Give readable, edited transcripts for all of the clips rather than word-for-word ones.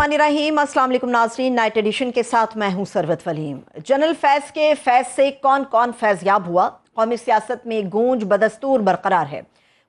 बिस्मिल्लाहिर्रहमानिर्रहीम। अस्सलाम वालेकुम नाज़रीन, नाइट एडिशन के साथ मैं हूं सरवत वलीम। जनरल फैज़ के फैज़ से कौन कौन फैज़याब हुआ? कौमी सियासत में गूंज बदस्तूर बरकरार है।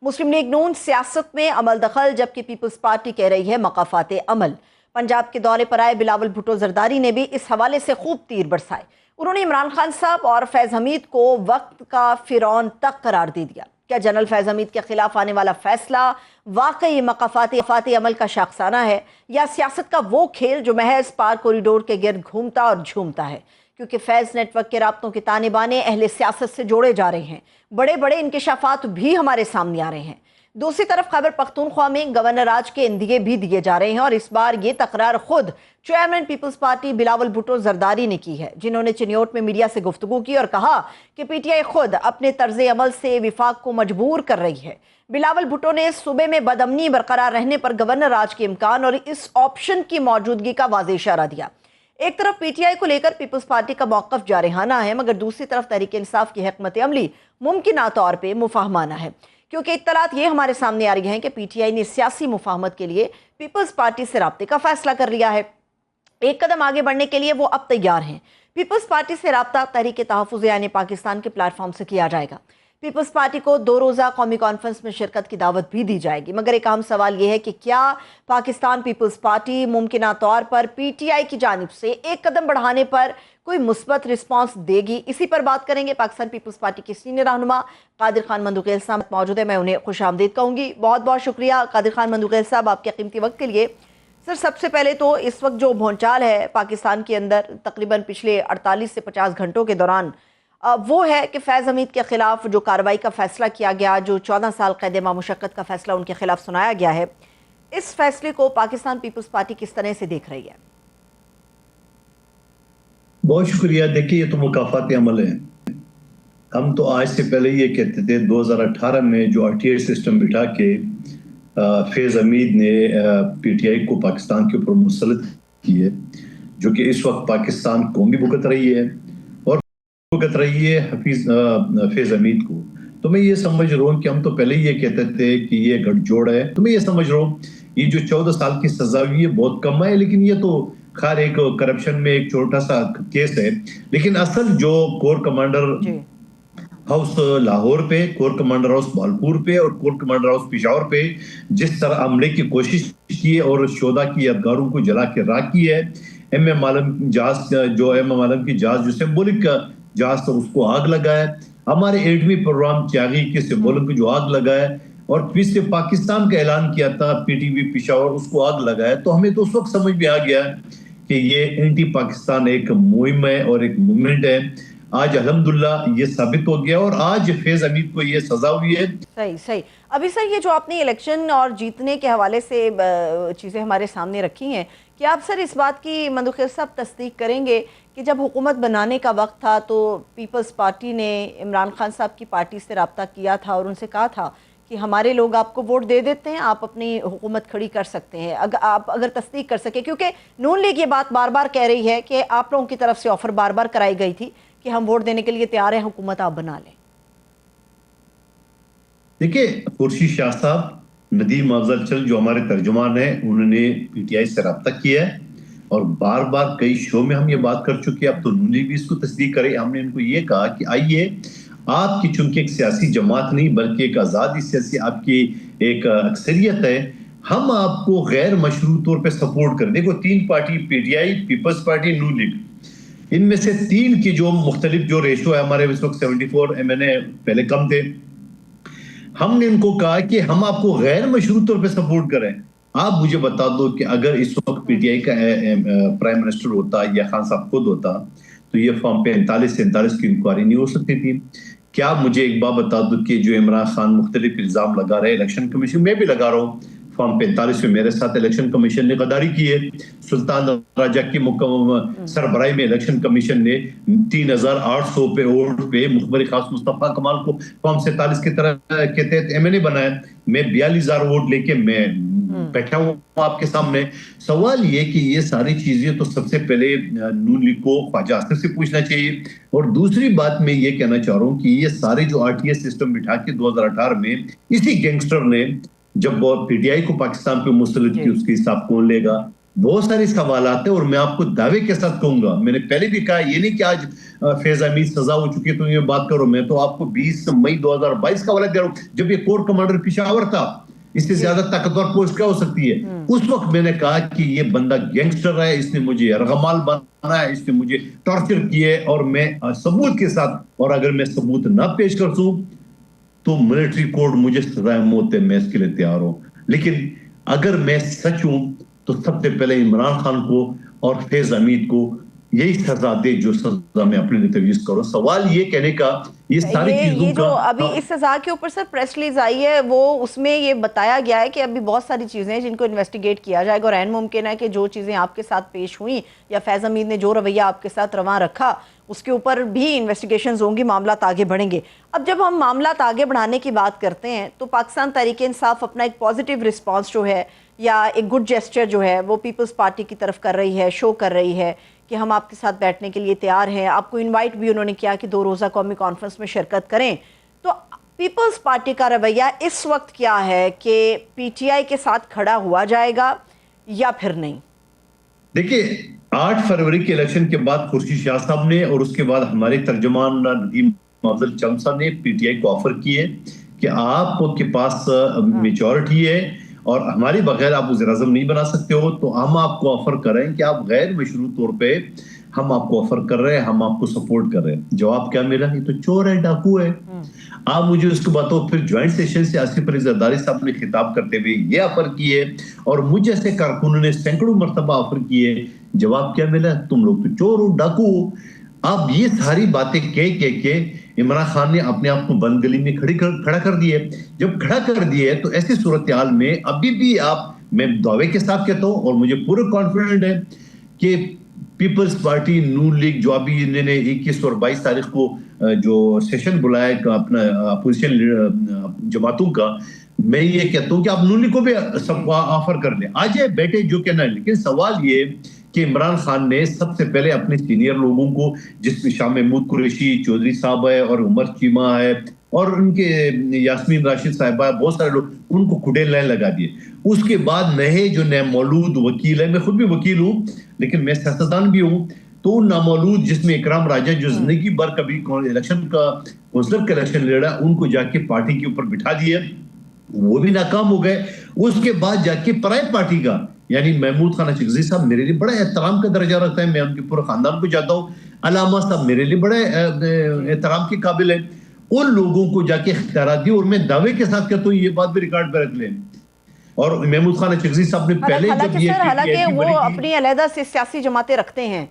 मुस्लिम लीग नून सियासत में अमल दखल, जबकि पीपल्स पार्टी कह रही है मकाफात अमल। पंजाब के दौरे पर आए बिलावल भुट्टो जरदारी ने भी इस हवाले से खूब तीर बरसाए। उन्होंने इमरान खान साहब और फैज़ हमीद को वक्त का फ़िरौन तक करार दे दिया। क्या जनरल फैज़ हमीद के खिलाफ आने वाला फैसला वाकई मकाफाती अमल का शाखसाना है, या सियासत का वो खेल जो महज पार कॉरिडोर के गिर्द घूमता और झूमता है? क्योंकि फैज़ नेटवर्क के राब्तों के ताने बाने अहले सियासत से जोड़े जा रहे हैं। बड़े बड़े इंकशाफात भी हमारे सामने आ रहे हैं। दूसरी तरफ खैबर पख्तूनख्वा में गवर्नर राज के इंदिए भी दिए जा रहे हैं, और इस बार ये तकरार खुद chairman Peoples Party Bilawal Bhutto Zardari ने की है, जिन्होंने चिन्योट में मीडिया से गुफ्तगू की और कहा कि पीटीआई खुद अपने तर्ज अमल से विफाक को मजबूर कर रही है। बिलावल भुट्टो ने सूबे में बदअमनी बरकरार रहने पर गवर्नर राज के इम्कान और इस ऑप्शन की मौजूदगी का वाज़ेह इशारा दिया। एक तरफ पीटीआई को लेकर पीपल्स पार्टी का मौक़िफ़ जारहाना है, मगर दूसरी तरफ तहरीक इंसाफ की हिकमत अमली मुमकिन तौर पर मुफाहमाना है, क्योंकि इत्तलात ये हमारे सामने आ रही हैं कि पीटीआई ने सियासी मुफाहमत के लिए पीपल्स पार्टी से राब्ते का फैसला कर लिया है। एक कदम आगे बढ़ने के लिए वो अब तैयार हैं। पीपल्स पार्टी से राब्ता तहरीक तहफ़्फ़ुज़ यानी पाकिस्तान के प्लेटफॉर्म से किया जाएगा। पीपल्स पार्टी को 2 रोज़ा कौमी कॉन्फ्रेंस में शिरकत की दावत भी दी जाएगी, मगर एक अहम सवाल यह है कि क्या पाकिस्तान पीपल्स पार्टी मुमकिन तौर पर पीटीआई की जानिब से एक कदम बढ़ाने पर कोई मुस्बत रिस्पांस देगी? इसी पर बात करेंगे। पाकिस्तान पीपल्स पार्टी के सीनियर रहनुमा कादिर खान मंदुक़ैल साहब मौजूद है, मैं उन्हें खुशामदीद कहूँगी। बहुत बहुत शुक्रिया कादिर खान मंदुक़ैल साहब आपके कीमती वक्त के लिए। सर, सबसे पहले तो इस वक्त जो भौचाल है पाकिस्तान के अंदर तकरीबन पिछले 48 से 50 घंटों के दौरान, वो है कि फैज़ हमीद के खिलाफ जो कार्रवाई का फैसला किया गया, जो 14 साल कैद मामुशक्कत का फैसला उनके खिलाफ सुनाया गया है, इस फैसले को पाकिस्तान पीपल्स पार्टी किस तरह से देख रही है? बहुत शुक्रिया। देखिए, ये तो मुकाफात अमल है। हम तो आज से पहले ये कहते थे, 2018 में जो RTA सिस्टम बिठा के फैज़ हमीद ने पीटीआई को पाकिस्तान के ऊपर मुसल्लत की है, जो कि इस वक्त पाकिस्तान कौम भी भुगत रही है और भुगत रही है फैज़ हमीद को। तो मैं ये समझ रहा हूँ कि हम तो पहले ही ये कहते थे कि ये गठजोड़ है। तो मैं ये समझ रहा हूँ ये जो 14 साल की सजा हुई है बहुत कम है, लेकिन ये तो खैर एक करप्शन में एक छोटा सा केस है। लेकिन असल जो कोर कमांडर हाउस लाहौर पे, कोर कमांडर हाउस बालपुर पे और कोर कमांडर हाउस पिशावर पे जिस तरह हमले की कोशिश की है और शोधा की यादगारों को जला के राख की है, MM आलम जहाज जो MM आलम की जहाज जो सिंबॉलिक जहाज था उसको आग लगाया, हमारे एटमी प्रोग्राम त्यागी के सिंबॉलिक को जो आग लगाया, और फिर से पाकिस्तान का ऐलान किया था PTV पिशावर, उसको आग लगाया। तो हमें तो उस वक्त समझ में आ गया कि ये एंटी पाकिस्तान एक मुहिम है और एक मूवमेंट है। आज अल्हम्दुलिल्लाह ये साबित हो गया और आज फैज़ हमीद को ये सजा हुई है। सही। अभी सर, ये जो आपने इलेक्शन और जीतने के हवाले से चीज़ें हमारे सामने रखी हैं, कि आप सर इस बात की मंदुक़ैल साहब तस्दीक करेंगे कि जब हुकूमत बनाने का वक्त था तो पीपल्स पार्टी ने इमरान खान साहब की पार्टी से रब्ता किया था और उनसे कहा था कि हमारे लोग आपको वोट दे देते हैं, आप अपनी हुकूमत खड़ी कर सकते हैं, अगर तस्दीक कर सके, क्योंकि नून लीग ये बात बार बार कह रही है कि आप लोगों की तरफ से ऑफर बार बार कराई गई थी कि हम वोट देने के लिए तैयार हैं, हुकूमत आप बना लें। देखिए, खुर्शीद शाह साहब, नदीम अफजल चल जो हमारे तर्जुमान हैं, उन्होंने पीटीआई से रब्ता किया है और बार बार कई शो में हम ये बात कर चुके हैं। अब तो नून लीग भी इसको तस्दीक करे। हमने इनको ये कहा कि आइए, आपकी चूंकि एक सियासी जमात नहीं बल्कि एक आज़ादी सियासी आपकी एक अक्सरियत है, हम आपको गैर मशरू तौर पर सपोर्ट करें। देखो, 3 पार्टी, पीटीआई, पीपल्स पार्टी, नून लीग, इनमें से 3 की जो मुख्तलिफ जो रेशो है, हमारे इस वक्त 74 MNA पहले कम थे। हमने इनको कहा कि हम आपको गैर मशरूत तौर पे सपोर्ट करें। आप मुझे बता दो कि अगर इस वक्त पीटीआई का प्राइम मिनिस्टर होता या खान साहब खुद होता तो ये फॉर्म 45 से 47 की इंक्वायरी नहीं हो सकती थी। क्या मुझे एक बात बता दो कि जो इमरान खान मुख्तलिफ इल्जाम लगा रहे, इलेक्शन कमीशन में भी लगा रहा हूँ, फॉर्म 45 में मेरे साथ इलेक्शन कमीशन ने गद्दारी की है। सुल्तान राजा की सरबराही में इलेक्शन कमीशन ने 3800 पे वोट पे मुखबिर खास मुस्तफा कमाल को फॉर्म 47 के तहत MNA बनाया। मैं 42,000 वोट लेके मैं बैठा हूँ आपके सामने। सवाल ये कि ये सारी चीजें तो सबसे पहले नून लीग को ख्वाजा आसिफ से पूछना चाहिए। और दूसरी बात मैं ये कहना चाह रहा हूँ कि ये सारे जो RTA सिस्टम बिठा के 2018 में इसी गैंगस्टर ने जब पीटीआई को पाकिस्तान पे मुसल्लत की, उसके हिसाब कौन लेगा? बहुत सारे सवाल आते हैं और मैं आपको दावे के साथ कहूंगा, मैंने पहले भी कहा, ये नहीं कि आज फैज हमीद सजा हो चुकी है तो ये बात करो। मैं तो आपको 20 मई 2022 का वाला दे रहा हूं, जब ये कोर कमांडर पिशावर था। इससे ज्यादा ताकतवर पोस्ट क्या हो सकती है? उस वक्त मैंने कहा कि ये बंदा गैंगस्टर है, इसने मुझे रगमाल बना है, इसने मुझे टॉर्चर किए, और मैं सबूत के साथ, और अगर मैं सबूत ना पेश कर सकूं तो मिलिट्री कोड मुझे सजाए मौत है, मैं इसके लिए तैयार हूं। लेकिन अगर मैं सच हूं तो सबसे पहले इमरान खान को और फैज हमीद को यही सजा दे जो सजा मैं अपने लिए तजवीज करूं। सवाल ये कहने का, ये सारी चीजों ये जो का अभी इस सजा के ऊपर सर प्रेस रिलीज आई है, वो उसमें ये बताया गया है कि अभी बहुत सारी चीजें हैं जिनको इन्वेस्टिगेट किया जाएगा, और ऐन मुमकिन है कि जो चीजें आपके साथ पेश हुई या फैज हमीद ने जो रवैया आपके साथ रवा रखा उसके ऊपर भी इन्वेस्टिगेशंस होंगी, मामला आगे बढ़ेंगे। अब जब हम मामला आगे बढ़ाने की बात करते हैं तो पाकिस्तान तहरीक इंसाफ अपना एक पॉजिटिव रिस्पॉन्स जो है या एक गुड जेस्चर जो है वो पीपल्स पार्टी की तरफ कर रही है, शो कर रही है कि हम आपके साथ बैठने के लिए तैयार हैं। आपको इनवाइट भी उन्होंने किया कि 2 रोज़ा कौमी कॉन्फ्रेंस में शिरकत करें। तो पीपल्स पार्टी का रवैया इस वक्त क्या है कि पीटीआई के साथ खड़ा हुआ जाएगा या फिर नहीं? देखिए, 8 फरवरी के इलेक्शन के बाद खुर्शीद शाह साहब ने और उसके बाद हमारे तर्जुमान नदीम अफजल चंद साहब ने पीटीआई को ऑफर किए कि आपके पास मेजॉरिटी है और हमारे बगैर आप वज़ीर आज़म नहीं बना सकते हो, तो हम आपको ऑफर कर रहे हैं कि आप गैर मशरूत तौर पे हम आपको ऑफर कर रहे हैं, हम आपको सपोर्ट कर रहे हैं। जवाब क्या मिला? ये तो चोर है, डाकू है। आप मुझे उसके बाद तो फिर ज्वाइंट सेशन से आसिफ अली जरदारी साहब ने खिताब करते हुए ये ऑफर किए और मुझ जैसे कारकुनों ने सैकड़ों मरतबा ऑफर किए। जवाब क्या मिला? तुम लोग तो चोर हो, डाकू हो। अब ये सारी बातें कह के इमरान खान ने अपने आप को बंद गली में खड़ा कर दिए। जब खड़ा कर दिए तो ऐसी सूरत हाल में अभी भी आप, मैं दावे के साथ कहता हूं और मुझे पूरा कॉन्फिडेंट है कि पीपल्स पार्टी नून लीग जो अभी इन्होंने 21 और 22 तारीख को जो सेशन बुलाया अपना अपोजिशन जमातों का, मैं ये कहता हूं कि आप नून लीग को भी सब ऑफर कर लें, आ जाए बैठे जो कहना है। लेकिन सवाल ये कि इमरान खान ने सबसे पहले अपने सीनियर लोगों को, जिसमें शाह महमूद कुरैशी चौधरी साहब है और उमर चीमा है और उनके यास्मीन राशिद साहिबा, बहुत सारे लोग, उनको खुडे लाइन लगा दिए। उसके बाद नए जो नए मौलूद वकील है, मैं खुद भी वकील हूँ लेकिन मैं सियासतदान भी हूँ, तो नामौलूद जिसमें इकराम राजा जो जिंदगी भर कभी इलेक्शन का काउंसलर का इलेक्शन लड़ा, उनको जाके पार्टी के ऊपर बिठा दिया, वो भी नाकाम हो गए। उसके बाद जाके पराई पार्टी का यानी महमूद खान अचकज़ई साहब मेरे लिए बड़ा एहतराम का दर्जा रखता है, मैं उनके पूरे खानदान को जाता हूँ। अलामा साहब मेरे लिए बड़े एहतराम के काबिल है। उन लोगों को जाके इख्तियार दी और मैं दावे के साथ कहता हूँ, ये बात भी रिकॉर्ड पर रख लें। और महमूद खान अचकज़ई साहब ने पहले जब ये हालांकि वो अपनी अलहदा से सियासी जमातें रखते हैं,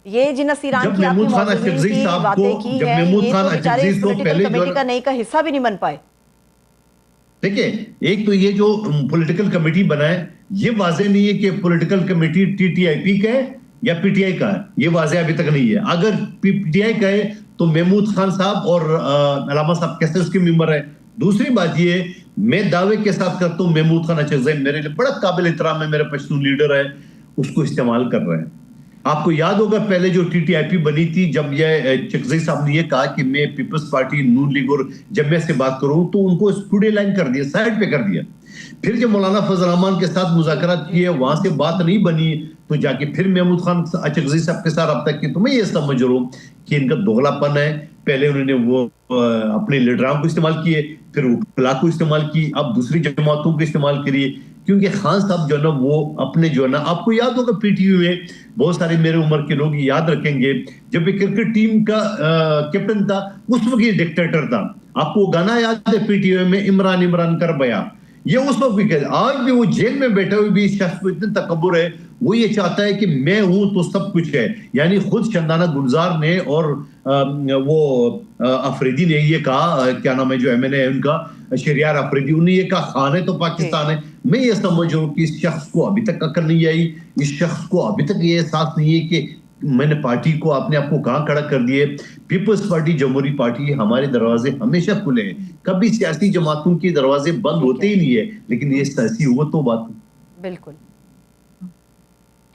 ये जिन सीरान की आपने बातें की है, ये तो बेचारे इस पॉलिटिकल कमेटी का नहीं का हिस्सा भी नहीं बन पाए। देखिए, एक तो ये जो पॉलिटिकल कमेटी बना है, ये वाजे नहीं है कि पॉलिटिकल कमेटी टीटीआईपी का है या पीटीआई का है, ये वाजे अभी तक नहीं है। अगर पीटीआई का है तो महमूद खान साहब और अलामा साहब कैसे उसके मेंबर है। दूसरी बात ये, मैं दावे के साथ करता हूँ महमूद खान अचकज़ई मेरे लिए बड़ा काबिल एहतराम है, मेरा पश्तून लीडर है, उसको इस्तेमाल कर रहे हैं। आपको याद होगा पहले जो टीटीआईपी बनी थी, जब ये अचकज़ई साहब ने ये कहा कि मैं पीपल्स पार्टी नून लीग और जमिया से बात करूं, तो उनको स्टूडियो लाइन कर दिया, साइड पे कर दिया। फिर जब मौलाना फजल रहमान के साथ मुज़ाकरात किए, वहां से बात नहीं बनी, तो जाके फिर महमूद खान अचकज़ई साहब के साथ रब्ता किया। तो मैं ये समझ रहा हूँ कि इनका दोगलापन है। पहले उन्होंने वो अपने लीडरान को इस्तेमाल किए, फिर उकला को इस्तेमाल की, अब दूसरी जमातों को इस्तेमाल करिए, क्योंकि खान साहब जो है ना वो अपने जो है ना, आपको याद होगा पीटीयू में बहुत सारे मेरे उम्र के लोग याद रखेंगे, जब ये क्रिकेट टीम का कैप्टन था उस वक्त ये डिक्टेटर था। आपको गाना याद है पीटीयू में, इमरान इमरान कर बया, ये उस वक्त भी कहते। आज भी वो जेल में बैठे हुए भी शख्स को इतने तकब्बुर है, वो ये चाहता है कि मैं हूं तो सब कुछ है। यानी खुद चंदाना गुलजार ने और वो अफरीदी ने ये कहा, क्या नाम है जो एमएनए है उनका, शरियार अफरीदी, उन्हें ये कहा खान है तो पाकिस्तान है। मैं ये समझ रहा हूँ कि इस शख्स को अभी तक अकल नहीं आई, इस शख्स को अभी तक ये एहसास नहीं है कि मैंने पार्टी को अपने आप को कहां खड़ा कर दिए। पीपल्स पार्टी जमहूरी पार्टी, हमारे दरवाजे हमेशा खुले हैं, कभी सियासी जमातों के दरवाजे बंद होते ही नहीं है, लेकिन ये सियासी हुआ तो बात बिल्कुल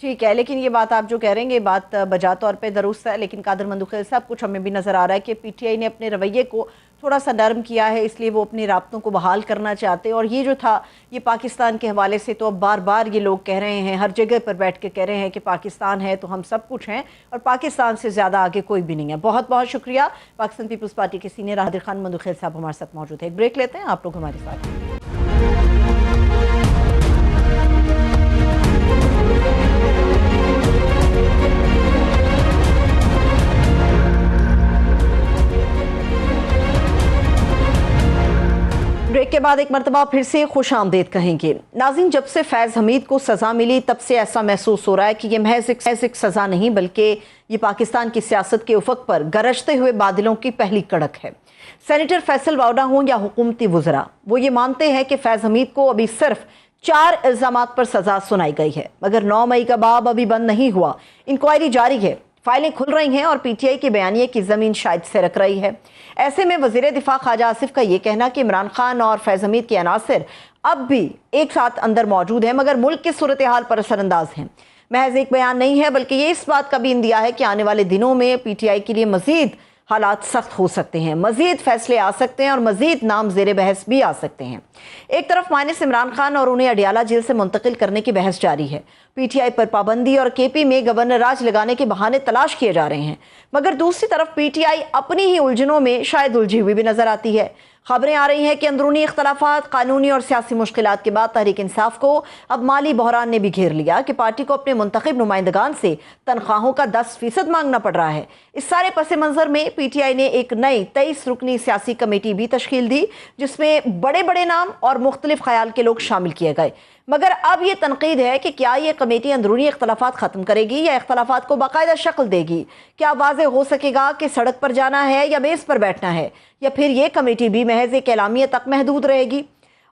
ठीक है। लेकिन ये बात आप जो कह रहे हैं, ये बात बजा तौर पे दुरुस्त है, लेकिन कादर मंदुखेल साहब कुछ हमें भी नजर आ रहा है कि पीटीआई ने अपने रवैये को थोड़ा सा नरम किया है, इसलिए वो अपने राब्तों को बहाल करना चाहते हैं। और ये जो था, ये पाकिस्तान के हवाले से तो अब बार बार ये लोग कह रहे हैं, हर जगह पर बैठ के कह रहे हैं कि पाकिस्तान है तो हम सब कुछ हैं और पाकिस्तान से ज़्यादा आगे कोई भी नहीं है। बहुत बहुत शुक्रिया। पाकिस्तान पीपल्स पार्टी के सीनियर हादिर खान मंदुखेल साहब हमारे साथ मौजूद है। एक ब्रेक लेते हैं, आप लोग हमारे साथ। ब्रेक के बाद एक मरतबा फिर से खुश आमदेद कहेंगे। नाज़रीन, जब से फैज़ हमीद को सज़ा मिली तब से ऐसा महसूस हो रहा है कि ये महज एक सज़ा नहीं, बल्कि ये पाकिस्तान की सियासत के उफक पर गरजते हुए बादलों की पहली कड़क है। सेनेटर फैसल वाउडा हों या हुकूमती वज़रा, वो ये मानते हैं कि फैज़ हमीद को अभी सिर्फ 4 इल्ज़ामात पर सज़ा सुनाई गई है, मगर 9 मई का बाब अभी बंद नहीं हुआ। इंक्वायरी जारी है, फाइलें खुल रही हैं और पीटीआई के बयानिए की ज़मीन शायद सिरक रही है। ऐसे में वज़ीर दिफा ख्वाजा आसिफ का ये कहना कि इमरान खान और फैज़ हमीद के अनासिर अब भी एक साथ अंदर मौजूद हैं, मगर मुल्क की सूरत हाल पर असरअंदाज हैं, महज एक बयान नहीं है, बल्कि ये इस बात का भी इंदिया है कि आने वाले दिनों में पीटीआई के लिए मज़ीद हालात सख्त हो सकते हैं, मज़ीद फैसले आ सकते हैं और मज़ीद नाम ज़ेर बहस भी आ सकते हैं। एक तरफ माइनस इमरान खान और उन्हें अडियाला जेल से मुंतकिल करने की बहस जारी है, पीटीआई पर पाबंदी और केपी में गवर्नर राज लगाने के बहाने तलाश किए जा रहे हैं, मगर दूसरी तरफ पीटीआई अपनी ही उलझनों में शायद उलझी हुई भी नजर आती है। खबरें आ रही हैं कि अंदरूनी इख्तलाफात, कानूनी और सियासी मुश्किलात के बाद तहरीक इंसाफ को अब माली बहरान ने भी घेर लिया कि पार्टी को अपने मुंतखब नुमाइंदगान से तनख्वाहों का 10% मांगना पड़ रहा है। इस सारे पस मंजर में पीटीआई ने एक नई 23 रुकनी सियासी कमेटी भी तश्कील दी, जिसमें बड़े बड़े नाम और मुख्तलिफ ख्याल के लोग शामिल किए गए। मगर अब ये तनकीद है कि क्या ये कमेटी अंदरूनी इख्तलाफात ख़त्म करेगी या इख्तलाफात को बाकायदा शक्ल देगी? क्या वाज़ेह हो सकेगा कि सड़क पर जाना है या मेज़ पर बैठना है, या फिर ये कमेटी भी महज एक एलामिया तक महदूद रहेगी?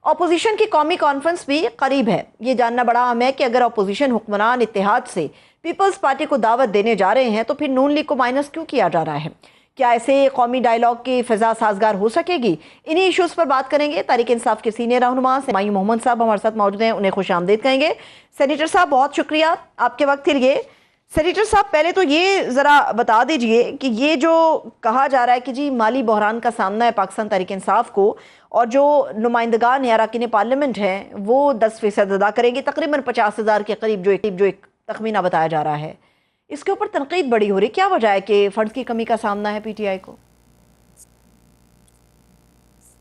अपोजिशन की कौमी कॉन्फ्रेंस भी करीब है। ये जानना बड़ा अहम है कि अगर अपोजिशन हुक्मरान इत्तेहाद से पीपल्स पार्टी को दावत देने जा रहे हैं तो फिर नून लीग को माइनस क्यों किया जा रहा है? क्या ऐसे कौमी डायलॉग की फिजा साजगार हो सकेगी? इन्हीं इश्यूज़ पर बात करेंगे। तहरीक इंसाफ के सीनियर रहनुमा हुमायूं मोहम्मद साहब हमारे साथ मौजूद हैं, उन्हें खुश आमदीद कहेंगे। सेनेटर साहब, बहुत शुक्रिया आपके वक्त के लिए। सेनेटर साहब, पहले तो ये ज़रा बता दीजिए कि ये जो कहा जा रहा है कि जी माली बहरान का सामना है पाकिस्तान तहरीक इंसाफ को, और जो नुमाइंदगान या अरकान पार्लियामेंट हैं वो 10% अदा करेंगे, तकरीबन 50,000 के करीब जो एक तखमीना बताया जा रहा है, इसके ऊपर तनकीद बड़ी हो रही। क्या वजह है कि फंड की कमी का सामना है पीटीआई को?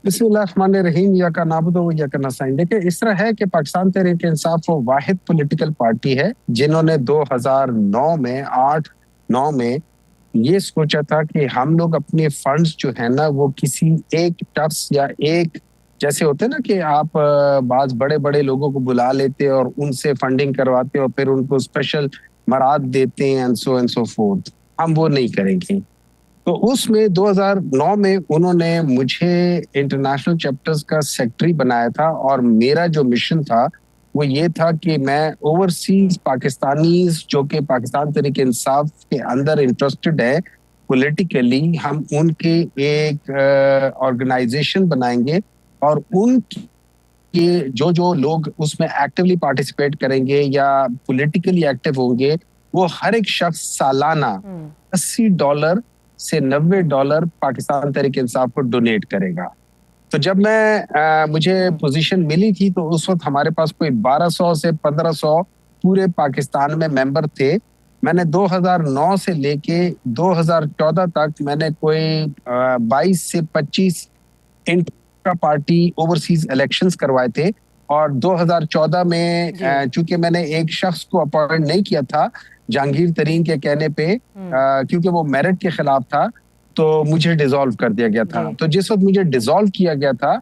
बिस्मिल्लाहिर्रहमानिर्रहीम, या का नाबुदो या का नस्ताईन। देखिए, इस तरह है कि पाकिस्तान तहरीक इंसाफ वो वाहिद पॉलिटिकल पार्टी है जिन्होंने 2009 में 8-9 में ये सोचा था कि हम लोग अपने फंड्स जो है ना वो किसी एक शख्स या एक, जैसे होते हैं ना कि आप बाज बड़े बड़े लोगों को बुला लेते और उनसे फंडिंग करवाते और फिर उनको स्पेशल मराद देते हैं एंड सो फोर्थ, हम वो नहीं करेंगे। तो उसमें 2009 में उन्होंने मुझे इंटरनेशनल चैप्टर्स का सेक्रेटरी बनाया था और मेरा जो मिशन था वो ये था कि मैं ओवरसीज पाकिस्तानीज जो कि पाकिस्तान तहरीक इंसाफ के अंदर इंटरेस्टेड है पॉलिटिकली, हम उनके एक ऑर्गेनाइजेशन बनाएंगे और उनके जो लोग उसमें एक्टिवली पार्टिसिपेट करेंगे या पॉलिटिकली एक्टिव होंगे वो हर एक शख्स सालाना $80 से $90 पाकिस्तान तहरीक इंसाफ को डोनेट करेगा। तो जब मुझे पोजीशन मिली थी तो उस वक्त हमारे पास कोई 1200 से 1500 पूरे पाकिस्तान में मेंबर थे। मैंने 2009 से लेके 2014 तक मैंने कोई 22 से 25 इंट्रा पार्टी ओवरसीज इलेक्शंस करवाए थे और 2014 में चूंकि मैंने एक शख्स को अपॉइंट नहीं किया था जहांगीर तरीन के कहने पे, क्योंकि वो मेरिट के खिलाफ था, तो मुझे डिसॉल्व कर दिया गया था। तो जिस वक्त मुझे डिसॉल्व किया गया था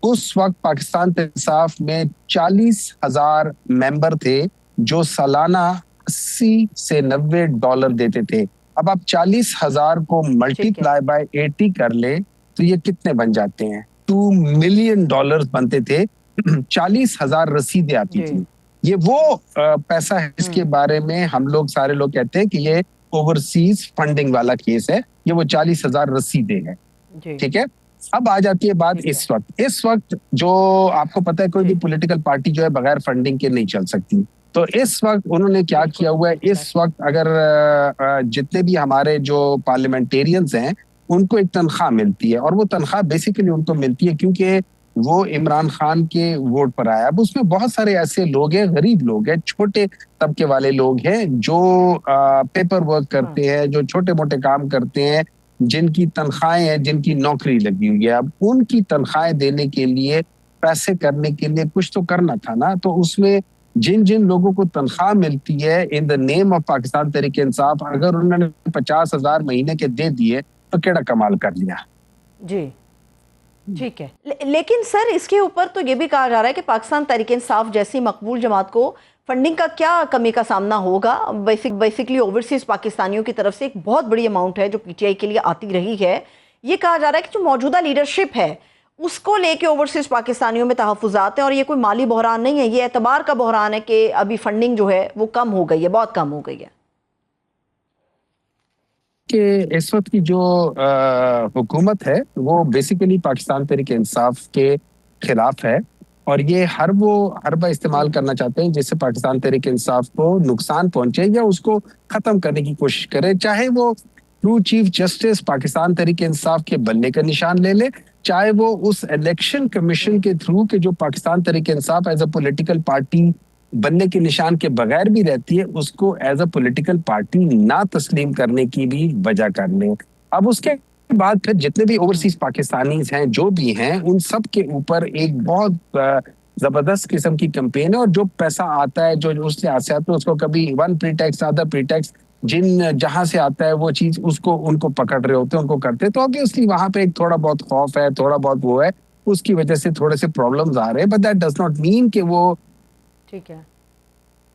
उस वक्त पाकिस्तान तहरीक इंसाफ में 40,000 मेंबर थे जो सालाना $80 से $90 देते थे। अब आप 40,000 को मल्टीप्लाई बाय 80 कर ले तो ये कितने बन जाते हैं? $2 मिलियन बनते थे। 40,000 रसीदें आती थी। ये वो पैसा है जिसके बारे में हम लोग सारे लोग कहते हैं कि ये ओवरसीज फंडिंग वाला केस है। ये वो 40,000 रसीदें हैं, ठीक है। अब आ जाती है बात इस वक्त जो आपको पता है कोई भी पॉलिटिकल पार्टी जो है बगैर फंडिंग के नहीं चल सकती। तो इस वक्त उन्होंने क्या किया हुआ है, इस वक्त अगर जितने भी हमारे जो पार्लियामेंटेरियंस हैं उनको एक तनख्वाह मिलती है, और वो तनख्वाह बेसिकली उनको मिलती है क्योंकि वो इमरान खान के वोट पर आया। अब उसमें बहुत सारे ऐसे लोग हैं, गरीब लोग हैं, छोटे तबके वाले लोग हैं जो पेपर वर्क करते हैं, जो छोटे मोटे काम करते हैं, जिनकी तनख्वाहें हैं, जिनकी नौकरी लगी हुई है। अब उनकी तनख्वाहें देने के लिए, पैसे करने के लिए कुछ तो करना था ना। तो उसमें जिन जिन लोगों को तनख्वाह मिलती है in the name of Pakistan Tehreek Insaf, अगर उन्होंने 50,000 महीने के दे दिए तो केड़ा कमाल कर लिया। जी ठीक है। लेकिन सर इसके ऊपर तो ये भी कहा जा रहा है कि पाकिस्तान तहरीक इंसाफ जैसी मकबूल जमात को फंडिंग का क्या कमी का सामना होगा। बेसिकली ओवरसीज पाकिस्तानियों की तरफ से एक बहुत बड़ी अमाउंट है जो पीटीआई के लिए आती रही है। ये कहा जा रहा है कि जो मौजूदा लीडरशिप है उसको लेके ओवरसीज पाकिस्तानियों में तहफ़्फ़ुज़ात हैं, और ये कोई माली बहरान नहीं है, ये एतबार का बहरान है कि अभी फंडिंग जो है वो कम हो गई है, बहुत कम हो गई है। कि इस वक्त की जो हुकूमत है वो बेसिकली पाकिस्तान तहरीक इंसाफ के खिलाफ है, और ये हर वो हरबा इस्तेमाल करना चाहते हैं जिससे पाकिस्तान तहरीक इंसाफ को नुकसान पहुंचे या उसको खत्म करने की कोशिश करे। चाहे वो true chief justice Pakistan Tehreek इंसाफ के बनने का निशान ले ले, चाहे वो उस इलेक्शन कमीशन के थ्रू के जो पाकिस्तान तहरीक इंसाफ एज अ पॉलिटिकल पार्टी बनने के निशान के बगैर भी रहती है, उसको एज अ पॉलिटिकल पार्टी ना तस्लीम करने की भी वजह कर ले। अब उसके बाद फिर जितने भी ओवरसीज पाकिस्तानी हैं जो भी हैं, उन सब के ऊपर एक बहुत जबरदस्त किस्म की कैंपेन है, और जो पैसा आता है जो उससे आता है उसको कभी वन प्रीटेक्स अदर प्रीटेक्स, जिन जहां से आता है वो चीज उसको उनको पकड़ रहे होते हैं, उनको करते हैं। तो ऑब्वियसली वहां पे एक थोड़ा बहुत खौफ है, थोड़ा बहुत वो है, उसकी वजह से थोड़े से प्रॉब्लम्स आ रहे हैं, but that does not mean कि वो ठीक है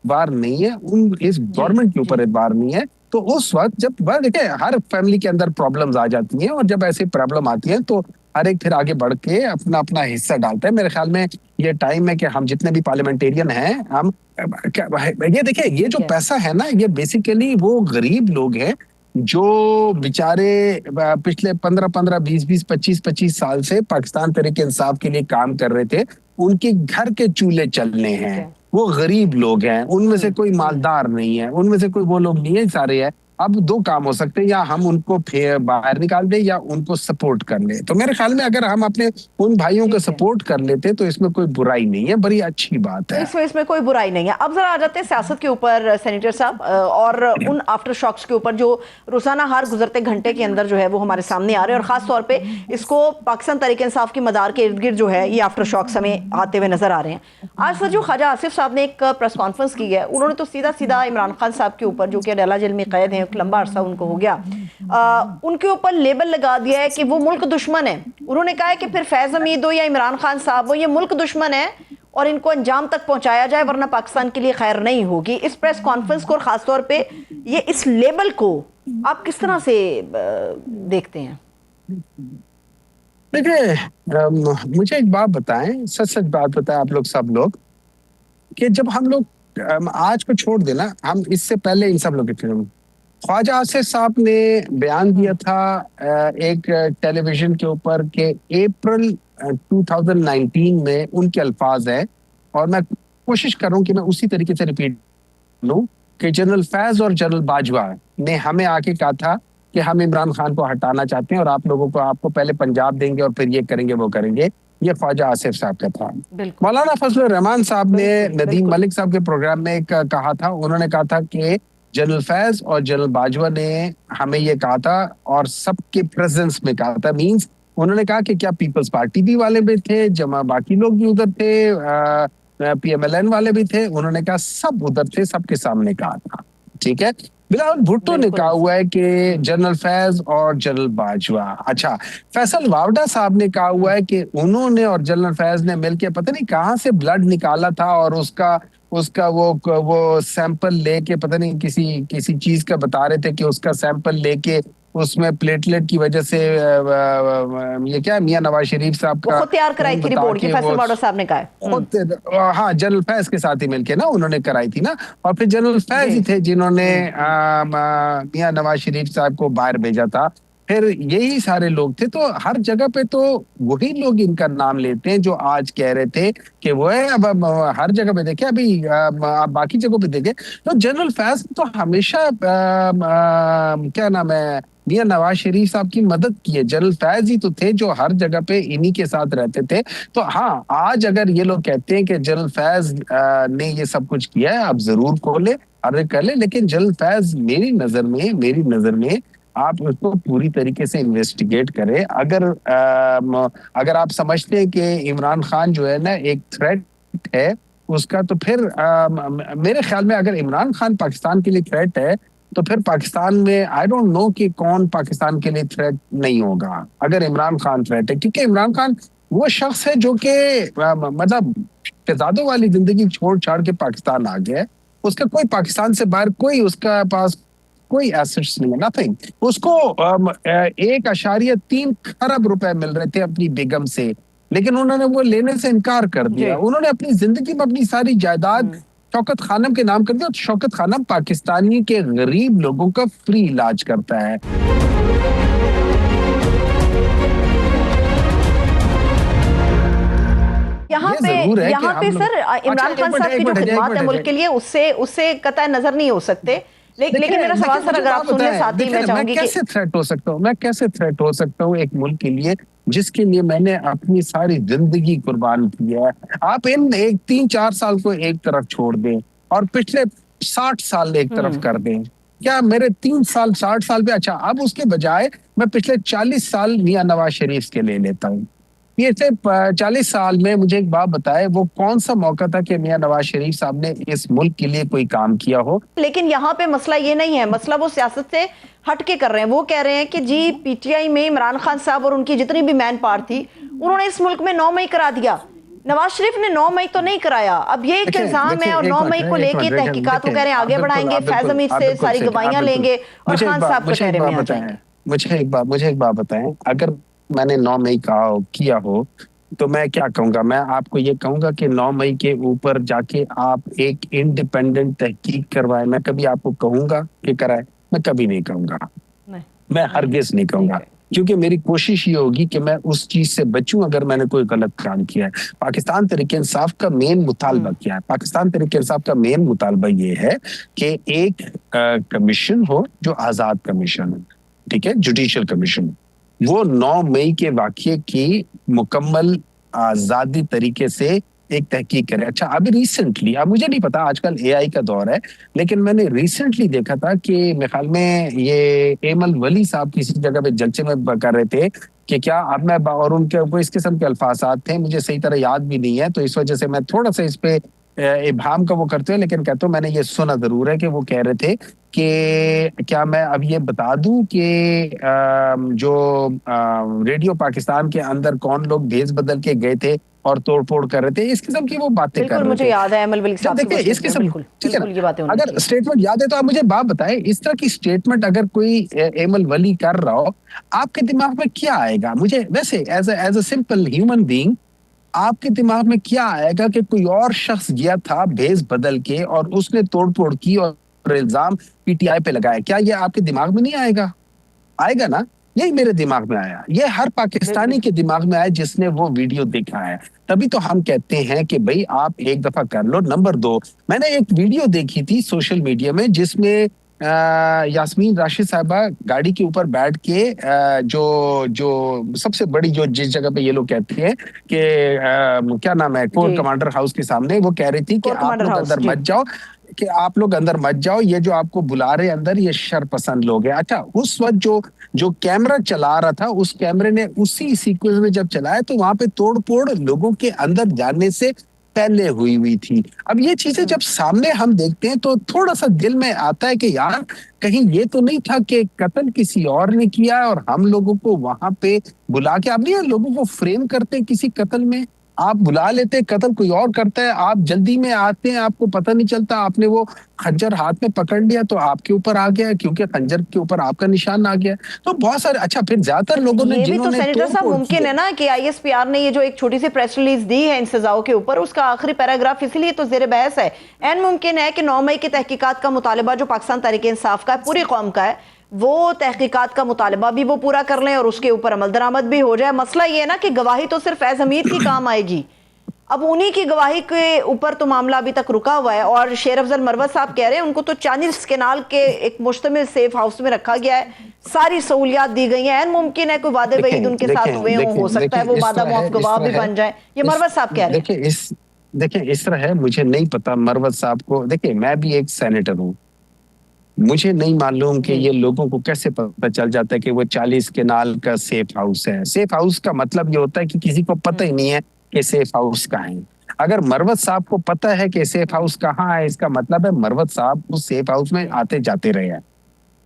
बार नहीं है, उन इस गवर्नमेंट के ऊपर बार नहीं है। तो उस वक्त जब देखिए हर फैमिली के अंदर प्रॉब्लम्स आ जाती हैं, और जब ऐसी प्रॉब्लम आती है तो हर एक फिर आगे बढ़ के अपना अपना हिस्सा डालता है। मेरे ख्याल में ये टाइम है कि हम जितने भी पार्लियामेंटेरियन हैं, हम ये देखिए ये जो पैसा है ना, ये बेसिकली वो गरीब लोग हैं जो बेचारे पिछले 15-15, 20-20, 25-25 साल से पाकिस्तान तहरीक इंसाफ के लिए काम कर रहे थे, उनके घर के चूल्हे चलने हैं, वो गरीब लोग हैं, उनमें से कोई मालदार नहीं है, उनमें से कोई वो लोग नहीं है, सारे हैं। अब दो काम हो सकते हैं, या हम उनको फिर बाहर निकाल दें या उनको सपोर्ट कर ले। तो मेरे ख्याल में अगर हम अपने उन भाइयों को सपोर्ट कर लेते तो इसमें कोई बुराई नहीं है, बड़ी अच्छी बात है। इसमें कोई बुराई नहीं है। अब जरा आ जाते हैं सियासत के ऊपर सेनेटर साहब, और उन आफ्टर शॉक्स के ऊपर जो रोजाना हर गुजरते घंटे के अंदर जो है वो हमारे सामने आ रहे हैं, और खास तौर पे इसको पाकिस्तान तहरीक इंसाफ की मदार के इर्द गिर्द जो है ये आफ्टर शॉक्स हमें आते हुए नजर आ रहे हैं। आज सर जो ख्वाजा आसिफ साहब ने एक प्रेस कॉन्फ्रेंस की है, उन्होंने तो सीधा सीधा इमरान खान साहब के ऊपर, जो कि अडयाला जेल में कैद हैं, एक लंबा अरसा उनको हो गया, उनके ऊपर लेबल लगा दिया है कि वो मुल्क दुश्मन है। उन्होंने कहा है कि फिर फैज हमीद हो या इमरान खान साहब हो, ये मुल्क दुश्मन है और इनको अंजाम तक पहुंचाया जाए वरना पाकिस्तान के लिए खैर नहीं होगी। इस प्रेस कॉन्फ्रेंस को और खासतौर पे ये इस लेबल को आप किस तरह से देखते हैं? देखिए मुझे एक बात बताएं, सच सच बात बताएं आप लोग सब लोग, कि जब हम लोग आज को छोड़ देना, हम इससे पहले इन सब लोग के ख्वाजा आसिफ साहब ने बयान दिया था एक टेलीविजन के ऊपर कि अप्रैल 2019 में उनके अल्फाज है, और मैं कोशिश कर रहा हूं कि मैं उसी तरीके से रिपीट लूं, कि जनरल फैज और जनरल बाजवा ने हमें आके कहा था कि हम इमरान खान को हटाना चाहते हैं और आप लोगों को, आपको पहले पंजाब देंगे और फिर ये करेंगे वो करेंगे। ये ख्वाजा आसिफ साहब का था। मौलाना फजलुर रहमान साहब ने नदीम मलिक साहब के प्रोग्राम में कहा था, उन्होंने कहा था कि जनरल फैज और जनरल बाजवा ने हमें ये कहा था, और सबके प्रेजेंस में कहा था। मींस उन्होंने कहा कि क्या पीपल्स पार्टी भी वाले भी थे, जमा बाकी लोग भी उधर थे, पीएमएलएन वाले भी थे, उन्होंने कहा सब उधर थे, सबके सामने कहा था। ठीक है, बिलावल भुट्टो ने कहा हुआ है कि जनरल फैज और जनरल बाजवा। अच्छा, फैसल वावडा साहब ने कहा हुआ है कि उन्होंने और जनरल फैज ने मिलकर पता नहीं कहां से ब्लड निकाला था, और उसका वो सैंपल लेके, पता नहीं किसी चीज का बता रहे थे कि उसका सैंपल लेके उसमें प्लेटलेट की वजह से ये क्या मियां नवाज शरीफ साहब का तैयार कराई थी रिपोर्ट, ये फैसल वाडा साहब ने कहा। हाँ, जनरल फैज के साथ ही मिलके ना उन्होंने कराई थी ना, और फिर जनरल फैज ही थे जिन्होंने मियां नवाज शरीफ साहब को बाहर भेजा था फिर यही सारे लोग थे। तो हर जगह पे तो वही लोग इनका नाम लेते हैं जो आज कह रहे थे कि वो है। अब हर जगह पे देखे, अभी आप बाकी जगहों पे देखे तो जनरल फैज तो हमेशा क्या नाम है, मियां नवाज शरीफ साहब की मदद की है। जनरल फैज ही तो थे जो हर जगह पे इन्हीं के साथ रहते थे। तो हाँ, आज अगर ये लोग कहते हैं कि जनरल फैज ने ये सब कुछ किया है, आप जरूर खोले, अरे कर ले, लेकिन जनरल फैज मेरी नजर में आप उसको पूरी तरीके से इन्वेस्टिगेट करें। अगर आप समझते हैं कि इमरान खान जो है ना एक थ्रेट है उसका, तो फिर मेरे ख्याल में अगर इमरान खान पाकिस्तान के लिए थ्रेट है तो फिर पाकिस्तान में आई डोंट नो कि कौन पाकिस्तान के लिए थ्रेट नहीं होगा अगर इमरान खान थ्रेट है। क्योंकि इमरान खान वो शख्स है जो कि मतलब शहजादों वाली जिंदगी छोड़ छाड़ के पाकिस्तान आ गया है। उसका कोई पाकिस्तान से बाहर कोई उसका पास कोई एसेट्स नहीं है, नथिंग। उसको 1.3 खरब रुपए मिल रहे थे अपनी बेगम से, लेकिन उन्होंने वो लेने से इनकार कर दिया। उन्होंने अपनी जिंदगी में अपनी सारी जायदाद शौकत खानम के नाम कर दिया। शौकत खानम पाकिस्तानी के गरीब लोगों का फ्री इलाज करता है। यहाँ पे सर इमरान खान साहब की जो खिदमत है मुल्क के लिए उससे कतई नजर नहीं हो सकते। लेकिन मेरा सवाल सर अगर आप सुन ले साथ ही मैं चाहूंगी कि कैसे थ्रेट हो सकता हूँ एक मुल्क के लिए जिसके लिए मैंने अपनी सारी जिंदगी कुर्बान की है। आप इन 3-4 साल को एक तरफ छोड़ दें और पिछले 60 साल एक तरफ कर दें। क्या मेरे 3 साल 60 साल पे, अच्छा अब उसके बजाय मैं पिछले 40 साल मियां नवाज शरीफ के ले लेता हूँ। ये से 40 साल में मुझे एक बात बताए, वो कौन सा मौका था कि मियां नवाज शरीफ साहब ने इस मुल्क के लिए कोई काम किया हो? लेकिन यहाँ पे मसला ये नहीं है, मसला वो सियासत से हट के कर रहे हैं। वो कह रहे हैं कि जी पीटीआई में इमरान खान साहब और उनकी जितनी भी मैन पावर थी उन्होंने इस मुल्क में 9 मई करा दिया। नवाज शरीफ ने 9 मई तो नहीं कराया। अब ये एक इल्जाम है और 9 मई को लेके तहकीकात वो कह रहे हैं आगे बढ़ाएंगे, फैज हमीद से सारी गवाहियां लेंगे और खान साहब को चेहरे में आ जाएंगे। मुझे एक बात बताएं, अगर मैंने 9 मई किया हो तो मैं क्या कहूंगा? मैं आपको ये कहूंगा कि 9 मई के ऊपर जाके आप एक इंडिपेंडेंट तहकीक करवाएं। मैं कभी आपको कहूंगा कि कराए? मैं कभी नहीं कहूंगा, मैं हरगिज नहीं कहूंगा, क्योंकि मेरी कोशिश ये होगी कि मैं उस चीज से बचूं अगर मैंने कोई गलत काम किया है। पाकिस्तान तहरीक इंसाफ का मेन मुतालबा क्या है? पाकिस्तान तहरीक इंसाफ का मेन मुतालबा ये है कि एक कमीशन हो जो आजाद कमीशन हो, ठीक है, जुडिशियल कमीशन। वो 9 मई के वाकये की मुकम्मल आजादी तरीके से एक तहकीक करे। अच्छा, अभी रिसेंटली, अब मुझे नहीं पता, आजकल एआई का दौर है, लेकिन मैंने रिसेंटली देखा था कि मेरे ख्याल में ये एमल वली साहब किसी जगह पे जलसे में कर रहे थे कि क्या, अब मैं और उनके कोई इस किस्म के अल्फाजात थे, मुझे सही तरह याद भी नहीं है, तो इस वजह से मैं थोड़ा सा इस पे इबाम का वो करते हुए, लेकिन कहते हो मैंने ये सुना जरूर है कि वो कह रहे थे कि क्या मैं अब ये बता दूं कि जो रेडियो पाकिस्तान के अंदर कौन लोग भेज बदल के गए थे और तोड़फोड़ कर रहे थे, इस किस्म की वो बातें कर रहे थे। मुझे याद है अमल वली साहब देखिए इस किस्म, ये बातें अगर स्टेटमेंट याद है तो आप मुझे बात बताएं, इस तरह की स्टेटमेंट अगर कोई एमल वली कर रहा हो, आपके दिमाग में क्या आएगा? मुझे वैसे as a simple human being आपके दिमाग में क्या आएगा कि कोई और शख्स गया था भेज बदल के और उसने तोड़फोड़ की और इल्जाम पीटीआई पे लगाया? क्या ये आपके दिमाग में नहीं आएगा? आएगा ना। यही मेरे दिमाग में आया, ये हर पाकिस्तानी के दिमाग में आया जिसने वो वीडियो देखा है। तभी तो हम कहते हैं कि भाई आप एक दफा कर लो। नंबर 2, मैंने एक वीडियो देखी थी सोशल मीडिया में जिसमें यास्मीन राशिद साहबा गाड़ी के ऊपर बैठ के जो सबसे बड़ी जो जिस जगह पे ये लोग कहते हैं कि क्या नाम है, कोर कमांडर हाउस के सामने, वो कह रही थी कि आप लोग अंदर मत जाओ, कि आप लोग अंदर मत जाओ, ये जो आपको बुला रहे अंदर ये शरपसंद लोग हैं। अच्छा, उस वक्त जो कैमरा चला रहा था, उस कैमरे ने उसी सीक्वेंस में जब चलाया तो वहां पे तोड़फोड़ लोगों के अंदर जाने से पहले हुई थी। अब ये चीजें जब सामने हम देखते हैं तो थोड़ा सा दिल में आता है कि यार कहीं ये तो नहीं था कि कत्ल किसी और ने किया और हम लोगों को वहां पे बुला के, अब नहीं लोगों को फ्रेम करते किसी कत्ल में, आप बुला लेते, कत्ल कोई और करता है, आप जल्दी में आते हैं, आपको पता नहीं चलता, आपने वो खंजर हाथ में पकड़ लिया तो आपके ऊपर आ गया, क्योंकि खंजर के ऊपर आपका निशान आ गया। तो बहुत सारे, अच्छा फिर ज्यादातर लोगों ने, ये भी तो सेनेटर साहब मुमकिन है ना कि आईएसपीआर ने ये जो एक छोटी सी प्रेस रिलीज दी है इन सजाओं के ऊपर, उसका आखिरी पैराग्राफ इसलिए तो जेर बहस है। एन मुमकिन है कि 9 मई की तहकीकात का मुतालबा जो पाकिस्तान तहरीक इंसाफ का है, पूरी कौम का है, वो तहकीकात का मुतालबा भी वो पूरा कर लें और उसके ऊपर अमल दरामद भी हो जाए। मसला ये है ना कि गवाही तो सिर्फ फैज़ हमीद की काम आएगी, अब उन्हीं की गवाही के ऊपर तो मामला अभी तक रुका हुआ है। और शेर अफजल मरवत साहब कह रहे हैं उनको तो चांदिस केनाल के एक मुश्तमिल सेफ हाउस में रखा गया है, सारी सहूलियात दी गई हैं, मुमकिन है कोई वादे वईद उनके साथ हुए हों, हो सकता है वो वादा मौत गवाह भी बन जाए। ये मरवत साहब कह रहे हैं। देखिए इस तरह है, मुझे नहीं पता मरवत साहब को, देखिए मैं भी एक सेनेटर हूँ, मुझे नहीं मालूम कि ये लोगों को कैसे पता चल जाता है कि वो 40 केनाल का सेफ हाउस है। सेफ हाउस का मतलब ये होता है कि किसी को पता ही नहीं है कि सेफ हाउस कहाँ है। अगर मरवत साहब को पता है कि सेफ हाउस कहाँ है, इसका मतलब है मरवत साहब उस सेफ हाउस में आते जाते रहे हैं,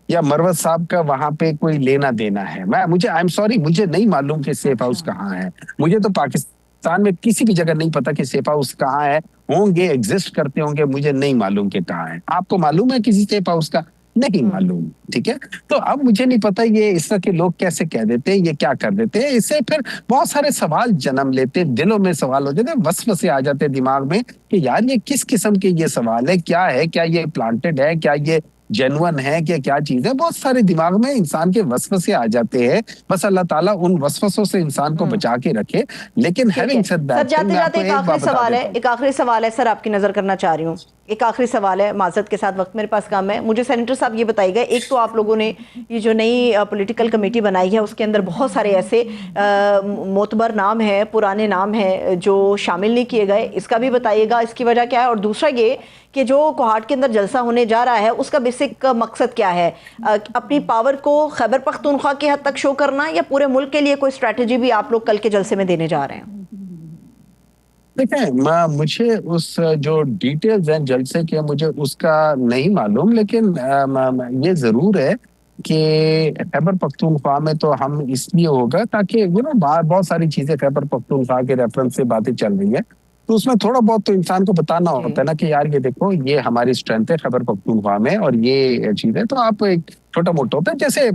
या मरवत साहब का वहां पे कोई लेना देना है। आई एम सॉरी, मुझे नहीं मालूम कि सेफ हाउस कहाँ है। मुझे तो पाकिस्तान में किसी भी जगह नहीं पता कि सेफ हाउस कहाँ है, होंगे एग्जिस्ट करते होंगे, मुझे नहीं मालूम कि कहाँ है। आपको मालूम है किसी सेफ हाउस का? नहीं मालूम, ठीक है। तो अब मुझे नहीं पता ये इस तरह के लोग कैसे कह देते हैं, ये क्या कर देते हैं, इससे फिर बहुत सारे सवाल जन्म लेते, दिलों में सवाल हो जाते, वसवसे आ जाते दिमाग में कि यार ये किस किस्म के ये सवाल है, क्या है, क्या ये प्लांटेड है, क्या ये जेन्युइन है, कि क्या चीज है। बहुत सारे दिमाग में इंसान के वसवसे आ जाते हैं, बस अल्लाह ताला उन वसवसों से इंसान को बचा के रखे। लेकिन हैविंग सेड दैट, जाते जाते एक आखिरी सवाल है, एक आखिरी सवाल है सर, आपकी नजर करना चाह रही हूँ। एक आखिरी सवाल है, माजरत के साथ वक्त मेरे पास कम है। मुझे सेनेटर साहब ये बताइएगा, एक तो आप लोगों ने ये जो नई पॉलिटिकल कमेटी बनाई है उसके अंदर बहुत सारे ऐसे मोतबर नाम है, पुराने नाम है जो शामिल नहीं किए गए, इसका भी बताइएगा इसकी वजह क्या है। और दूसरा ये कि जो कोहाट के अंदर जलसा होने जा रहा है उसका बेसिक मकसद क्या है, अपनी पावर को खैबर पख्तूनख्वा की हद तक शो करना, या पूरे मुल्क के लिए कोई स्ट्रैटेजी भी आप लोग कल के जलसे में देने जा रहे हैं? देखिए मुझे उस जो डिटेल्स हैं जलसे के, मुझे उसका नहीं मालूम, लेकिन ये जरूर है कि खैबर पख्तूनख्वा में तो हम इसलिए होगा ताकि बहुत सारी चीजें खैबर पख्तूनख्वा के रेफरेंस से बातें चल रही है, तो उसमें थोड़ा बहुत तो इंसान को बताना होता है ना कि यार ये देखो ये हमारी स्ट्रेंथ है खैबर पख्तूनख्वा में और ये चीज है। तो आप एक छोटा मोटा होता है, जैसे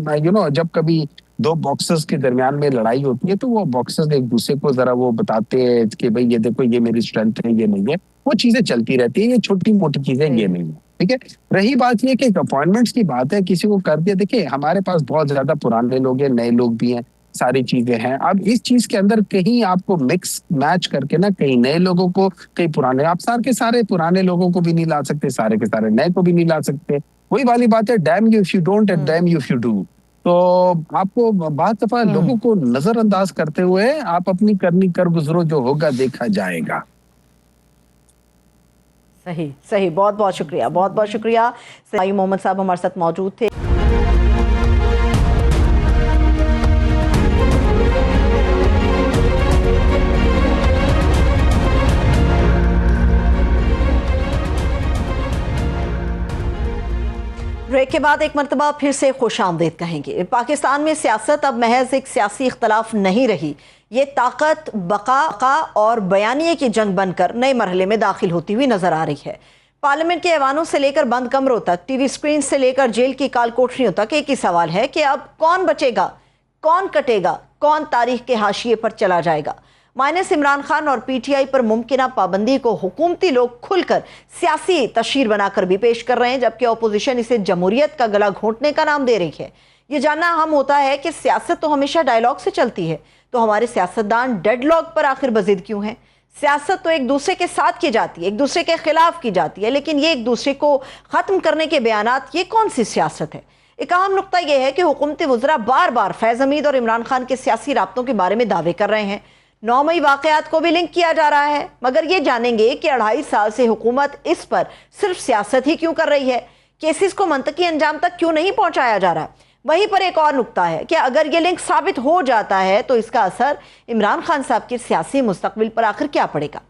जब कभी दो बॉक्सर्स के दरमियान में लड़ाई होती है तो वो बॉक्सर्स एक दूसरे को जरा वो बताते हैं कि भाई ये देखो ये मेरी स्ट्रेंथ है, ये नहीं है, वो चीजें चलती रहती है, ये छोटी मोटी चीजें ये नहीं है, ठीक है। रही बात ये कि अपॉइंटमेंट्स की बात है, किसी को कर दिया, देखिए हमारे पास बहुत ज्यादा पुराने लोग हैं, नए लोग भी हैं, सारी चीजें हैं। अब इस चीज के अंदर कहीं आपको मिक्स मैच करके ना, कहीं नए लोगों को, कहीं पुराने, आप सारे के सारे पुराने लोगों को भी नहीं ला सकते, सारे के सारे नए को भी नहीं ला सकते। वही वाली बात है, damn you if you don't and damn you if you do. तो आपको बात दफा लोगों को नजरअंदाज करते हुए आप अपनी करनी कर गुजरो, जो होगा देखा जाएगा। सही सही, बहुत बहुत शुक्रिया, बहुत बहुत शुक्रिया। मोहम्मद साहब हमारे साथ मौजूद थे। ब्रेक के बाद एक मरतबा फिर से खुशामदीद कहेंगे। पाकिस्तान में सियासत अब महज एक सियासी इख्तलाफ नहीं रही, ये ताकत, बका और बयानिए की जंग बनकर नए मरहले में दाखिल होती हुई नजर आ रही है। पार्लियामेंट के ऐवानों से लेकर बंद कमरों तक, टीवी स्क्रीन से लेकर जेल की काल कोठरियों तक एक ही सवाल है कि अब कौन बचेगा, कौन कटेगा, कौन तारीख के हाशिए पर चला जाएगा। माइनस इमरान खान और पीटीआई पर मुमकिना पाबंदी को हुकूमती लोग खुलकर सियासी तशहीर बनाकर भी पेश कर रहे हैं, जबकि अपोजिशन इसे जमहूरियत का गला घोंटने का नाम दे रही है। ये जानना अहम होता है कि सियासत तो हमेशा डायलॉग से चलती है, तो हमारे सियासतदान डेडलॉक पर आखिर बजिद क्यों हैं? सियासत तो एक दूसरे के साथ की जाती है, एक दूसरे के खिलाफ की जाती है, लेकिन ये एक दूसरे को खत्म करने के बयानात, ये कौन सी सियासत है? एक अहम नुकता यह है कि हुकूमती वज़रा बार बार फैज़ हमीद और इमरान खान के सियासी राब्तों के बारे में दावे कर रहे हैं। 9 मई वाकयात को भी लिंक किया जा रहा है, मगर ये जानेंगे कि 2.5 साल से हुकूमत इस पर सिर्फ सियासत ही क्यों कर रही है, केसेस को मंतकी अंजाम तक क्यों नहीं पहुंचाया जा रहा। वहीं पर एक और नुकता है कि अगर ये लिंक साबित हो जाता है तो इसका असर इमरान खान साहब के सियासी मुस्तकबिल पर आखिर क्या पड़ेगा।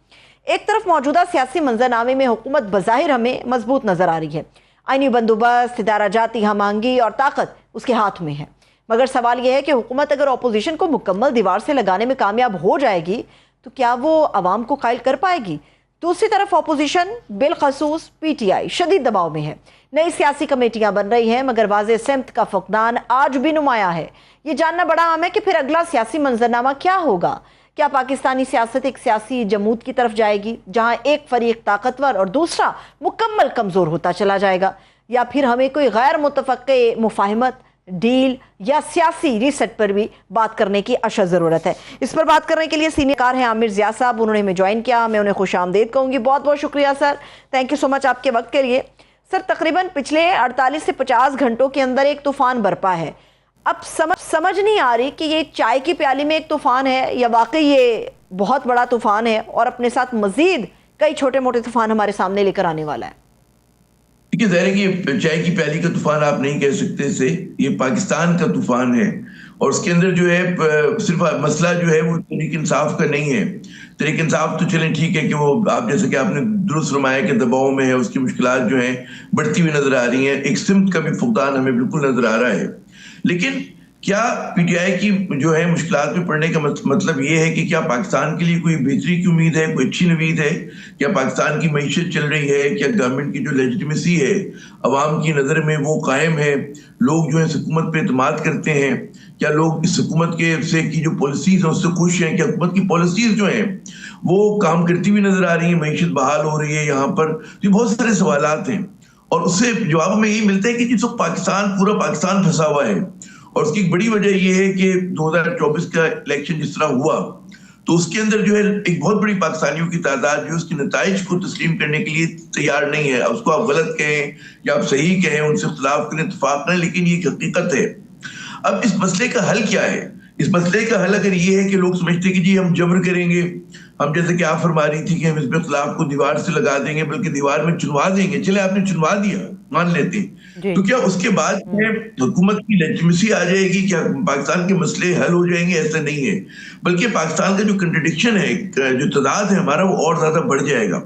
एक तरफ मौजूदा सियासी मंजरनामे में हुकूमत बज़ाहिर हमें मजबूत नजर आ रही है, आईनी बंदोबस्त, इदारा जाती हमआहंगी और ताकत उसके हाथ में है, मगर सवाल यह है कि हुकूमत अगर अपोजिशन को मुकम्मल दीवार से लगाने में कामयाब हो जाएगी तो क्या वो अवाम को कायल कर पाएगी? दूसरी तरफ अपोजिशन बिलखसूस पीटीआई शदीद दबाव में है। नई सियासी कमेटियां बन रही हैं, मगर वाज़े सिमत का फुकदान आज भी नुमाया है। ये जानना बड़ा अहम है कि फिर अगला सियासी मंजरनामा क्या होगा। क्या पाकिस्तानी सियासत एक सियासी जमूद की तरफ जाएगी जहां एक फरीक ताकतवर और दूसरा मुकम्मल कमजोर होता चला जाएगा, या फिर हमें कोई गैर मुतफ़क्के मुफाहमत, डील या सियासी रीसेट पर भी बात करने की अशद ज़रूरत है। इस पर बात करने के लिए सीनियर कार हैं आमिर ज़िया साहब, उन्होंने हमें ज्वाइन किया। मैं उन्हें खुश आमदीद कहूँगी। बहुत बहुत शुक्रिया sir, thank you so much आपके वक्त के लिए। सर, तकरीबन पिछले 48 से 50 घंटों के अंदर एक तूफ़ान बरपा है। अब समझ नहीं आ रही कि ये चाय की प्याली में एक तूफ़ान है या वाकई ये बहुत बड़ा तूफ़ान है और अपने साथ मज़ीद कई छोटे मोटे तूफ़ान हमारे सामने लेकर आने वाला है। देखिए, ज़ाहिर है कि चाय की प्याली का तूफान आप नहीं कह सकते इसे, ये पाकिस्तान का तूफान है और उसके अंदर जो है सिर्फ मसला जो है वो तहरीक इंसाफ का नहीं है। तहरीक इंसाफ तो चलें ठीक है कि वो आप जैसे कि आपने दुरुस्त फरमाया कि दबाव में है, उसकी मुश्किलात जो है बढ़ती हुई नजर आ रही हैं, एक सिमत का भी फुकदान हमें बिल्कुल नजर आ रहा है। लेकिन क्या पीटीआई की जो है मुश्किलात में पड़ने का मतलब ये है कि क्या पाकिस्तान के लिए कोई बेहतरी की उम्मीद है, कोई अच्छी उम्मीद है? क्या पाकिस्तान की मईशत चल रही है? क्या गवर्नमेंट की जो लेजिटिमेसी है अवाम की नज़र में वो कायम है? लोग जो है हुकूमत पे एतमाद करते हैं? क्या लोग इस हुकूमत के से की जो पॉलिसीज हैं उससे खुश हैं? क्या हुकूमत की पॉलिसीज जो हैं वो काम करती हुई नजर आ रही है? मईशत बहाल हो रही है यहाँ पर? तो बहुत सारे सवालात हैं और उससे जवाब में यही मिलता है कि जिस वक्त पाकिस्तान, पूरा पाकिस्तान फंसा हुआ है और उसकी एक बड़ी वजह यह है कि 2024 का इलेक्शन जिस तरह हुआ तो उसके अंदर जो है एक बहुत बड़ी पाकिस्तानियों की तादाद जो उसके नताइज को तस्लीम करने के लिए तैयार नहीं है। उसको आप गलत कहें या आप सही कहें, उनसे इख्तिलाफ करें, इत्तेफाक करें, लेकिन ये हकीकत है। अब इस मसले का हल क्या है? इस मसले का हल अगर ये है कि लोग समझते कि जी हम जबर करेंगे, हम जैसे कि आप फरमा रही थी कि हम इस इख्तिलाफ को दीवार से लगा देंगे, बल्कि दीवार में चुनवा देंगे, चले आपने चुनवा दिया, मान लेते, तो क्या उसके बाद हुकूमत की लेजिटिमेसी आ जाएगी? क्या पाकिस्तान के मसले हल हो जाएंगे? ऐसा नहीं है, बल्कि पाकिस्तान का जो कंट्रडिक्शन है, जो तदाद है हमारा, वो और ज्यादा बढ़ जाएगा।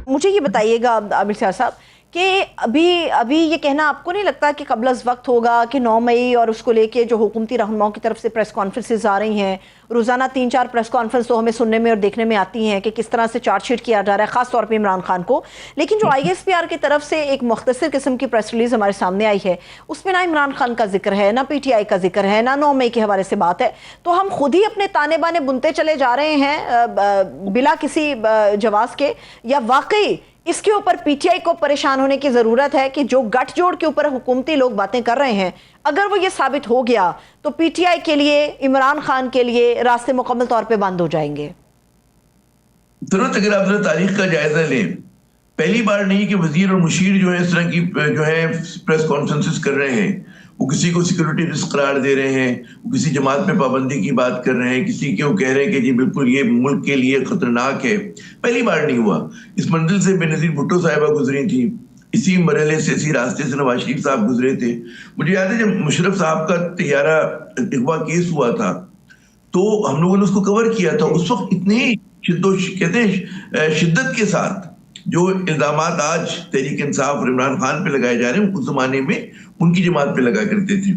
मुझे ये बताइएगा आमिर ज़िया साहब कि अभी ये कहना आपको नहीं लगता कि कबल अज़ वक्त होगा कि 9 मई और उसको लेके जो हुकूमती रहनुमाओं की तरफ से प्रेस कॉन्फ्रेंसेस आ रही हैं, रोज़ाना 3-4 प्रेस कॉन्फ्रेंस तो हमें सुनने में और देखने में आती हैं कि किस तरह से चार्जशीट किया जा रहा है, ख़ास तौर पे इमरान खान को। लेकिन जो ISPR की तरफ से एक मुख्तसर किस्म की प्रेस रिलीज़ हमारे सामने आई है, उसमें ना इमरान खान का जिक्र है, ना PTI का जिक्र है, ना 9 मई के हवाले से बात है। तो हम खुद ही अपने ताने बाने बुनते चले जा रहे हैं बिला किसी जवाब के, या वाकई इसके ऊपर PTI को परेशान होने की जरूरत है कि जो गठजोड़ के ऊपर हुकूमती लोग बातें कर रहे हैं, अगर वो ये साबित हो गया तो PTI के लिए, इमरान खान के लिए रास्ते मुकम्मल तौर पे बंद हो जाएंगे? तुरंत अगर आप तारीख का जायजा लें, पहली बार नहीं कि वजीर और मुशीर जो है इस तरह की जो है प्रेस कॉन्फ्रेंसेस कर रहे हैं। वो किसी को सिक्योरिटी रिस्क करार दे रहे हैं, वो किसी जमात पे पाबंदी की बात कर रहे हैं, किसी के वो कह रहे हैं कि जी बिल्कुल ये मुल्क के लिए खतरनाक है। पहली बार नहीं हुआ। इस मंजिल से बेनज़ीर भुट्टो साहिबा गुजरी थी, इसी मरहले से, इसी रास्ते से नवाज शरीफ साहब गुजरे थे। मुझे याद है जब मुशर्रफ साहब का तैयारा अगवा केस हुआ था तो हम लोगों ने उसको कवर किया था। उस वक्त इतने शिद्दत के साथ जो इल्जामात आज तहरीक इंसाफ और इमरान खान पे लगाए जा रहे हैं, उस जमाने में उनकी जमात पे लगा करते थे।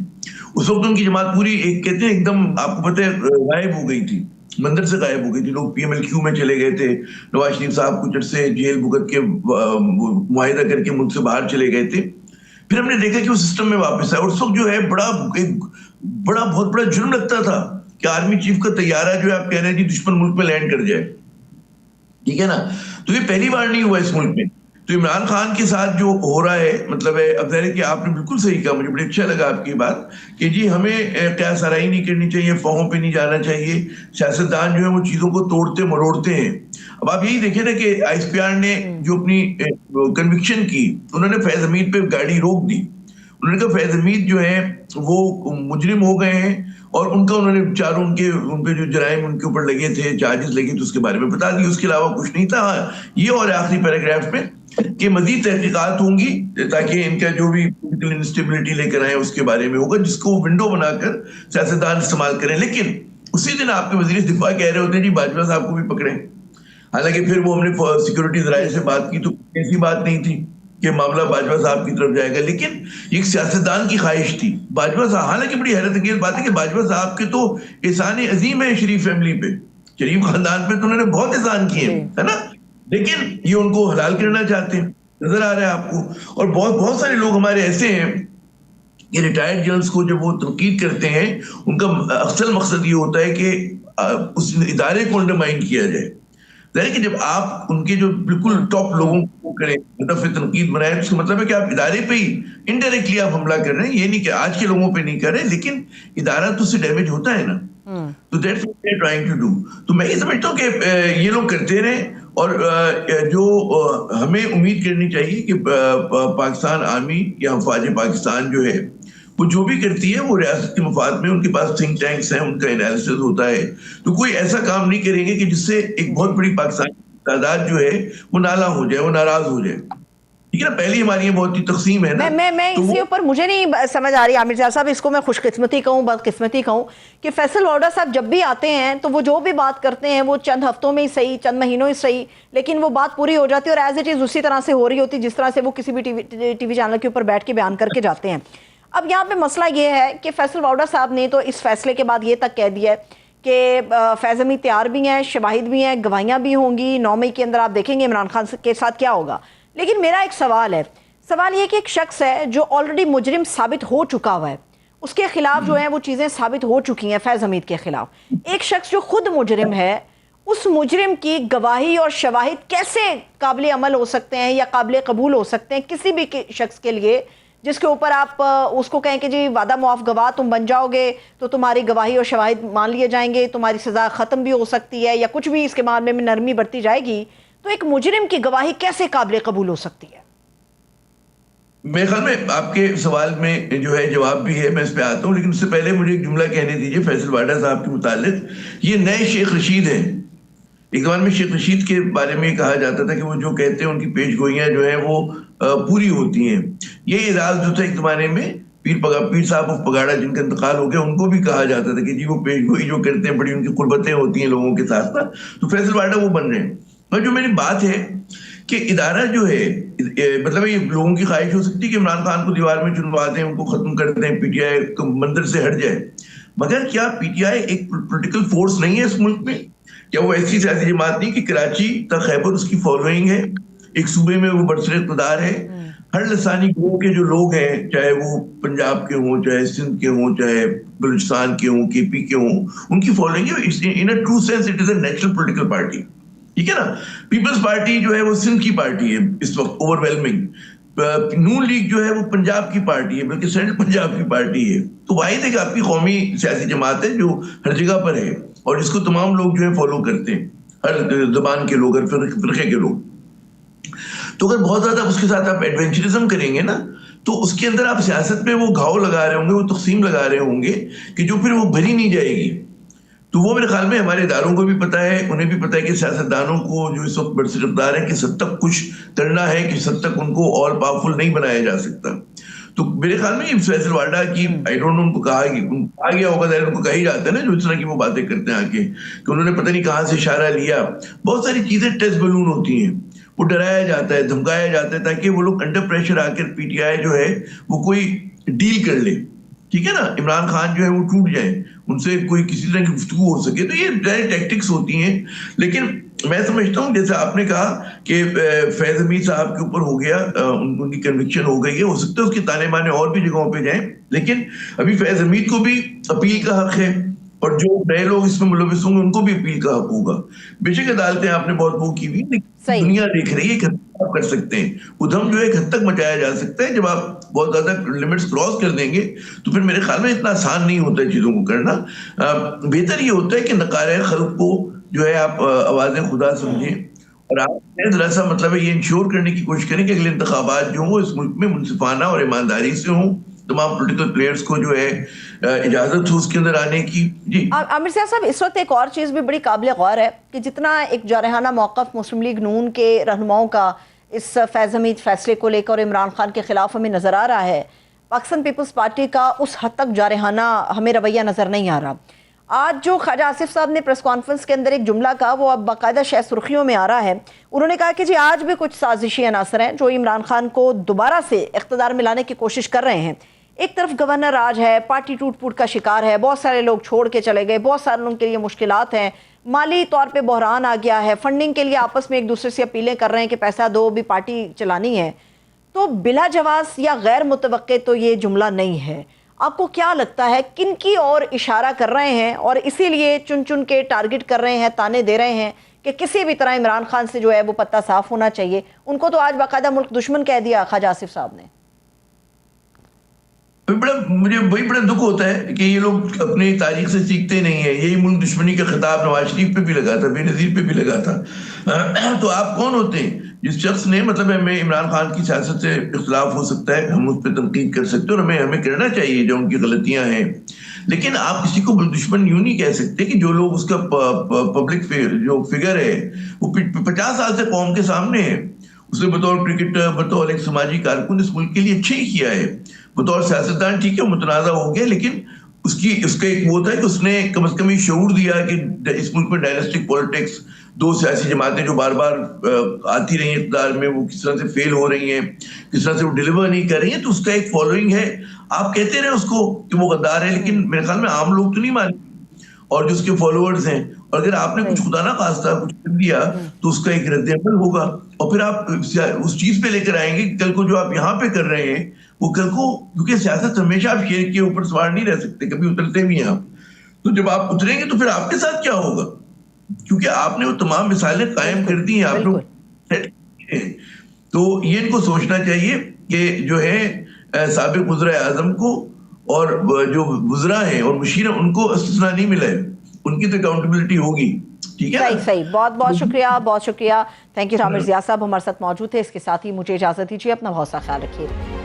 उस वक्त उनकी जमात पूरी एक कहते हैं एकदम, आपको पता है, गायब हो गई थी, मंदिर से गायब हो गई थी। लोग PMLQ में चले गए थे, नवाज शरीफ साहब को चट से जेल भुगत के मुआहिदा करके मुल्क से बाहर चले गए थे। फिर हमने देखा कि वो सिस्टम में वापस आया और उस वक्त जो है बहुत बड़ा जुर्म लगता था कि आर्मी चीफ का तैयारा जो है आप कह रहे हैं कि दुश्मन मुल्क में लैंड कर जाए, ठीक है ना। तो ये पहली बार नहीं हुआ इस मुल्क में। तो इमरान खान के साथ जो हो रहा है, मतलब है, अब कि आपने बिल्कुल सही कहा, मुझे बड़ी अच्छा लगा आपकी बात कि जी हमें क़यास आराई नहीं करनी चाहिए, फ़ौहों पे नहीं जाना चाहिए। सियासतदान जो है वो चीज़ों को तोड़ते मरोड़ते हैं। अब आप यही देखें ना कि ISPR ने जो अपनी कन्विक्शन की, उन्होंने फैज़ हमीद पे गाड़ी रोक दी। उन्होंने कहा फैज़ हमीद जो है वो मुजरिम हो गए हैं और उनका उन्होंने चारों उन पे जो जराइम उनके ऊपर लगे थे, चार्जेस लगे थे, उसके बारे में बता दिया। उसके अलावा कुछ नहीं था। ये और आखिरी पैराग्राफ में कि मजीद तहकीकात होंगी ताकि इनका जो भी पॉलिटिकल इंस्टेबिलिटी लेकर आए उसके बारे में होगा, जिसको विंडो बनाकर सियासतदान इस्तेमाल करें। लेकिन उसी दिन आपके वजीर दिफा कह रहे होते हैं जी बाजवा साहब को भी पकड़े। हालांकि फिर वो हमने सिक्योरिटी जराये से बात की तो ऐसी बात नहीं थी कि मामला बाजवा साहब की तरफ जाएगा, लेकिन एक सियासतदान की ख्वाहिश थी। बाजवा साहब, हालांकि बड़ी हैरत अंगेज बात है कि बाजवा साहब के तो एहसान अजीम है शरीफ फैमिली पे, शरीफ खानदान पे तो उन्होंने बहुत एहसान किए, है ना, लेकिन ये उनको हलाल करना चाहते हैं, नजर आ रहा है आपको। और बहुत सारे लोग हमारे ऐसे हैं कि रिटायर्ड जनरल्स को जब वो तनकीद करते हैं, उनका असल मकसद ये होता है कि उस इदारे को अंडरमाइन किया जाए। जाहिर है कि जब आप उनके जो बिल्कुल टॉप लोगों को करें, मतलब फिर तनकीद बनाए, तो इसका मतलब है कि आप इदारे पे ही इनडायरेक्टली आप हमला कर रहे हैं। ये नहीं कि आज के लोगों पे नहीं कर रहे, लेकिन इदारा तो उससे डैमेज होता है ना। तो that's what they are trying to do. तो मैं ये समझता हूँ कि ये लोग करते रहे, और जो हमें उम्मीद करनी चाहिए कि पाकिस्तान आर्मी या फौज पाकिस्तान जो है वो जो भी करती है वो रियासत के मफाद में, उनके पास थिंक टैंक्स हैं, उनका एनालिसिस होता है, तो कोई ऐसा काम नहीं करेंगे कि जिससे एक बहुत बड़ी पाकिस्तान की तादाद जो है वो नाला हो जाए, वो नाराज हो जाए। ठीक है ना, पहली हमारी बहुत ही तकसीम है ना। मैं इसी ऊपर मुझे नहीं समझ आ रही आमिर साहब, इसको मैं खुशकिस्मती कहूँ बदकिस्मती कहूँ कि फैसल वाडा साहब जब भी आते हैं तो वो जो भी बात करते हैं वो चंद हफ्तों में ही सही, चंद महीनों ही सही, लेकिन वो बात पूरी हो जाती है और एज इट इज़ उसी तरह से हो रही होती जिस तरह से वो किसी भी टीवी चैनल के ऊपर बैठ के बयान करके जाते हैं। अब यहाँ पे मसला ये है कि फैसल वाडा साहब ने तो इस फैसले के बाद ये तक कह दिया है कि फैज़ हमीद तैयार भी हैं, शवाहिद भी हैं, गवाहियाँ भी होंगी, 9 मई के अंदर आप देखेंगे इमरान खान के साथ क्या होगा। लेकिन मेरा एक सवाल है, सवाल ये कि एक शख्स है जो ऑलरेडी मुजरिम साबित हो चुका हुआ है, उसके खिलाफ जो है वो चीज़ें साबित हो चुकी हैं फैज़ हमीद के खिलाफ, एक शख्स जो खुद मुजरिम है, उस मुजरिम की गवाही और शवाहिद कैसे काबिल अमल हो सकते हैं या काबिल कबूल हो सकते हैं किसी भी शख्स के लिए जिसके ऊपर आप उसको कहें कि जी वादा मुआफ गवाह तुम बन जाओगे तो तुम्हारी गवाही और शवाहिद मान लिए जाएंगे, तुम्हारी सज़ा ख़त्म भी हो सकती है या कुछ भी इसके मामले में नरमी बरती जाएगी, तो एक मुजरिम की गवाही कैसे काबिल कबूल हो सकती है? मेरे ख्याल में आपके सवाल में जो है जवाब भी है, मैं इस पे आता हूँ, लेकिन उससे पहले मुझे एक जुमला कहने दीजिए फैसल वाडा साहब के मुतालिक। ये नए शेख रशीद हैं। एक ज़माने में शेख रशीद के बारे में कहा जाता था कि वो जो कहते हैं उनकी पेश गोइयाँ जो है वो पूरी होती हैं। ये एजाज जो था एक ज़माने में पीर साहब ऑफ पगाड़ा जिनका इंतकाल हो गया, उनको भी कहा जाता था कि जी वो पेश गोई जो करते हैं बड़ी उनकी कुर्बतें होती हैं लोगों के साथ ना। तो फैसल वाडा वो बन रहे हैं। और जो मेरी बात है कि इदारा जो है, मतलब ये लोगों की ख्वाहिश हो सकती है कि इमरान खान को दीवार में चुनवा दें, उनको खत्म कर दें, पीटीआई मंदिर से हट जाए, मगर क्या पीटीआई एक पॉलिटिकल फोर्स नहीं है इस मुल्क में? क्या वो ऐसी सियासी जमात नहीं कि कराची तक खैबर उसकी फॉलोइंग है, एक सूबे में वो बरसर इक़्तिदार है, हर लसानी ग्रुप के जो लोग हैं, चाहे वो पंजाब के हों, चाहे सिंध के हों, चाहे बलूचिस्तान के हों, केपी के हों, उनकी फॉलोइंग है। In a true sense it is a national political party. ठीक है ना। पीपल्स पार्टी जो है वो सिंध की पार्टी है इस वक्त ओवरवेलमिंग। नून लीग जो है वो पंजाब की पार्टी है, बल्कि सेंट्रल पंजाब की पार्टी है। तो वाहिद है कि आपकी कौमी सियासी जमात है जो हर जगह पर है और जिसको तमाम लोग जो है फॉलो करते हैं, हर जबान के लोग, हर फिरके के लोग। तो अगर बहुत ज्यादा उसके साथ आप एडवेंचरिज्म करेंगे ना, तो उसके अंदर आप सियासत में वो घाव लगा रहे होंगे, वो तकसीम लगा रहे होंगे कि जो फिर वो भरी नहीं जाएगी। तो वो मेरे ख्याल में हमारे इदारों को भी पता है, उन्हें भी पता है कि सियासतदानों को जो इस वक्त बरसर इक़्तिदार है कि सब तक कुछ करना है, कि सब तक उनको ऑल पावरफुल नहीं बनाया जा सकता। तो मेरे ख्याल में फैसल वाडा की आई डोंट नो उनको कहा गया होगा, उनको कहा ही जाता है ना जो इस तरह की वो बातें करते हैं आके, कि उन्होंने पता नहीं कहाँ से इशारा लिया। बहुत सारी चीजें टेस्ट बलून होती हैं, वो डराया जाता है, धमकाया जाता है ताकि वो लोग अंडर प्रेशर आकर पीटीआई जो है वो कोई डील कर ले। ठीक है ना, इमरान खान जो है वो टूट जाए, उनसे कोई किसी तरह की गुफ्तगू हो सके। तो ये टैक्टिक्स होती हैं। लेकिन मैं समझता हूँ जैसे आपने कहा कि फैज हमीद साहब के ऊपर हो गया, उनकी कन्विक्शन हो गई है, हो सकता है उसके ताने बाने और भी जगहों पे जाएं, लेकिन अभी फैज हमीद को भी अपील का हक है और जो नए लोग इसमें मुलविस होंगे उनको भी अपील का हक होगा। बेशक अदालतें आपने बहुत वो की हुई, लेकिन दुनिया देख रही है कि आप कर सकते हैं। उधम जो है एक हद तक मचाया जा सकता है। जब आप बहुत ज्यादा लिमिट्स क्रॉस कर देंगे तो फिर मेरे ख्याल में इतना आसान नहीं होता है चीजों को करना। बेहतर ये होता है कि नकारे खल्क को जो है आप आवाजें खुदा समझें और आप जरा सा मतलब है ये इंश्योर करने की कोशिश करें कि अगले इंतखाबात जो हो इस मुल्क में मुनसिफाना और ईमानदारी से हों, तमाम पॉलिटिकल प्लेयर्स को जो है इजाजत हो उसके अंदर आने की। जी आमिर साहब, इस वक्त एक और चीज़ भी बड़ी काबिल गौर है कि जितना एक जारहाना मौक़िफ़ मुस्लिम लीग नून के रहनुमाओं का इस फैज़ हमीद फैसले को लेकर इमरान खान के खिलाफ हमें नज़र आ रहा है, पाकिस्तान पीपल्स पार्टी का उस हद तक जारहाना हमें रवैया नज़र नहीं आ रहा। आज जो ख्वाजा आसिफ साहब ने प्रेस कॉन्फ्रेंस के अंदर एक जुमला कहा, वो अब बाकायदा शायद सुर्खियों में आ रहा है। उन्होंने कहा कि जी आज भी कुछ साजिशी अनासर हैं जो इमरान खान को दोबारा से इख्तिदार में लाने की कोशिश कर रहे हैं। एक तरफ गवर्नर राज है, पार्टी टूट फूट का शिकार है, बहुत सारे लोग छोड़ के चले गए, बहुत सारे लोगों के लिए मुश्किलात हैं, माली तौर पे बहरान आ गया है, फंडिंग के लिए आपस में एक दूसरे से अपीलें कर रहे हैं कि पैसा दो, भी पार्टी चलानी है। तो बिला जवाज़ या गैर मुतवक्के तो ये जुमला नहीं है। आपको क्या लगता है किन की ओर इशारा कर रहे हैं और इसीलिए चुन चुन के टारगेट कर रहे हैं, ताने दे रहे हैं कि किसी भी तरह इमरान खान से जो है वो पत्ता साफ होना चाहिए। उनको तो आज बाकायदा मुल्क दुश्मन कह दिया ख्वाजा आसिफ साहब ने। मुझे वही बड़ा दुख होता है कि ये लोग अपनी तारीख से सीखते नहीं है। यही मुल्क दुश्मनी का खिताब नवाज शरीफ पे भी लगा था, बेनजीर पे भी लगा था। तो आप कौन होते हैं जिस शख्स ने, मतलब हमें इमरान खान की सियासत से इख्तिलाफ हो सकता है, हम उस पर तनकीद कर सकते हैं और हमें करना चाहिए जो उनकी गलतियां हैं, लेकिन आप किसी को दुश्मन यूं नहीं कह सकते कि जो लोग उसका पब्लिक जो फिगर है वो 50 साल से कौम के सामने है। उसने बतौर क्रिकेटर, बतौर एक समाजी कारकुन इस मुल्क के लिए अच्छा ही किया है। बतौर सियासतदान ठीक है मुतनाज़ा हो गया, लेकिन उसका एक वो था कि उसने कम से कम ये शऊर दिया कि इस मुल्क में डायनेस्टिक पॉलिटिक्स, दो सियासी जमातें जो बार बार आती रही इक़्तिदार में, वो किस तरह से फेल हो रही हैं, किस तरह से वो डिलीवर नहीं कर रही हैं, तो उसका एक फॉलोइंग है। आप कहते रहे उसको कि वो गद्दार है, लेकिन मेरे ख्याल में आम लोग तो नहीं माने, और जो उसके फॉलोअर्स हैं, और अगर आपने कुछ खुदा ना खास्ता कुछ कर दिया तो उसका एक रद्द-ए-अमल होगा, और फिर आप उस चीज पे लेकर आएंगे कि कल को जो आप यहाँ पे कर रहे हैं वो कल को, क्योंकि सियासत हमेशा आप शेर के ऊपर सवार नहीं रह सकते, कभी उतरते भी हैं आप। तो जब आप उतरेंगे तो फिर आपके साथ क्या होगा, क्योंकि आपने वो तमाम मिसालें कायम कर दी हैं, आप लोग सेट किए हैं। तो ये इनको सोचना चाहिए कि जो है साबिक वज़ीर-ए-आज़म को और जो वज़रा हैं और मुशीर उनको इस्तिस्ना नहीं मिला है, उनकी तो अकाउंटेबिलिटी होगी। ठीक है, सही सही, बहुत बहुत शुक्रिया, बहुत शुक्रिया। Thank you. आमिर ज़िया साहब हमारे साथ मौजूद थे। इसके साथ ही मुझे इजाजत दीजिए, अपना बहुत सा ख्याल रखिए।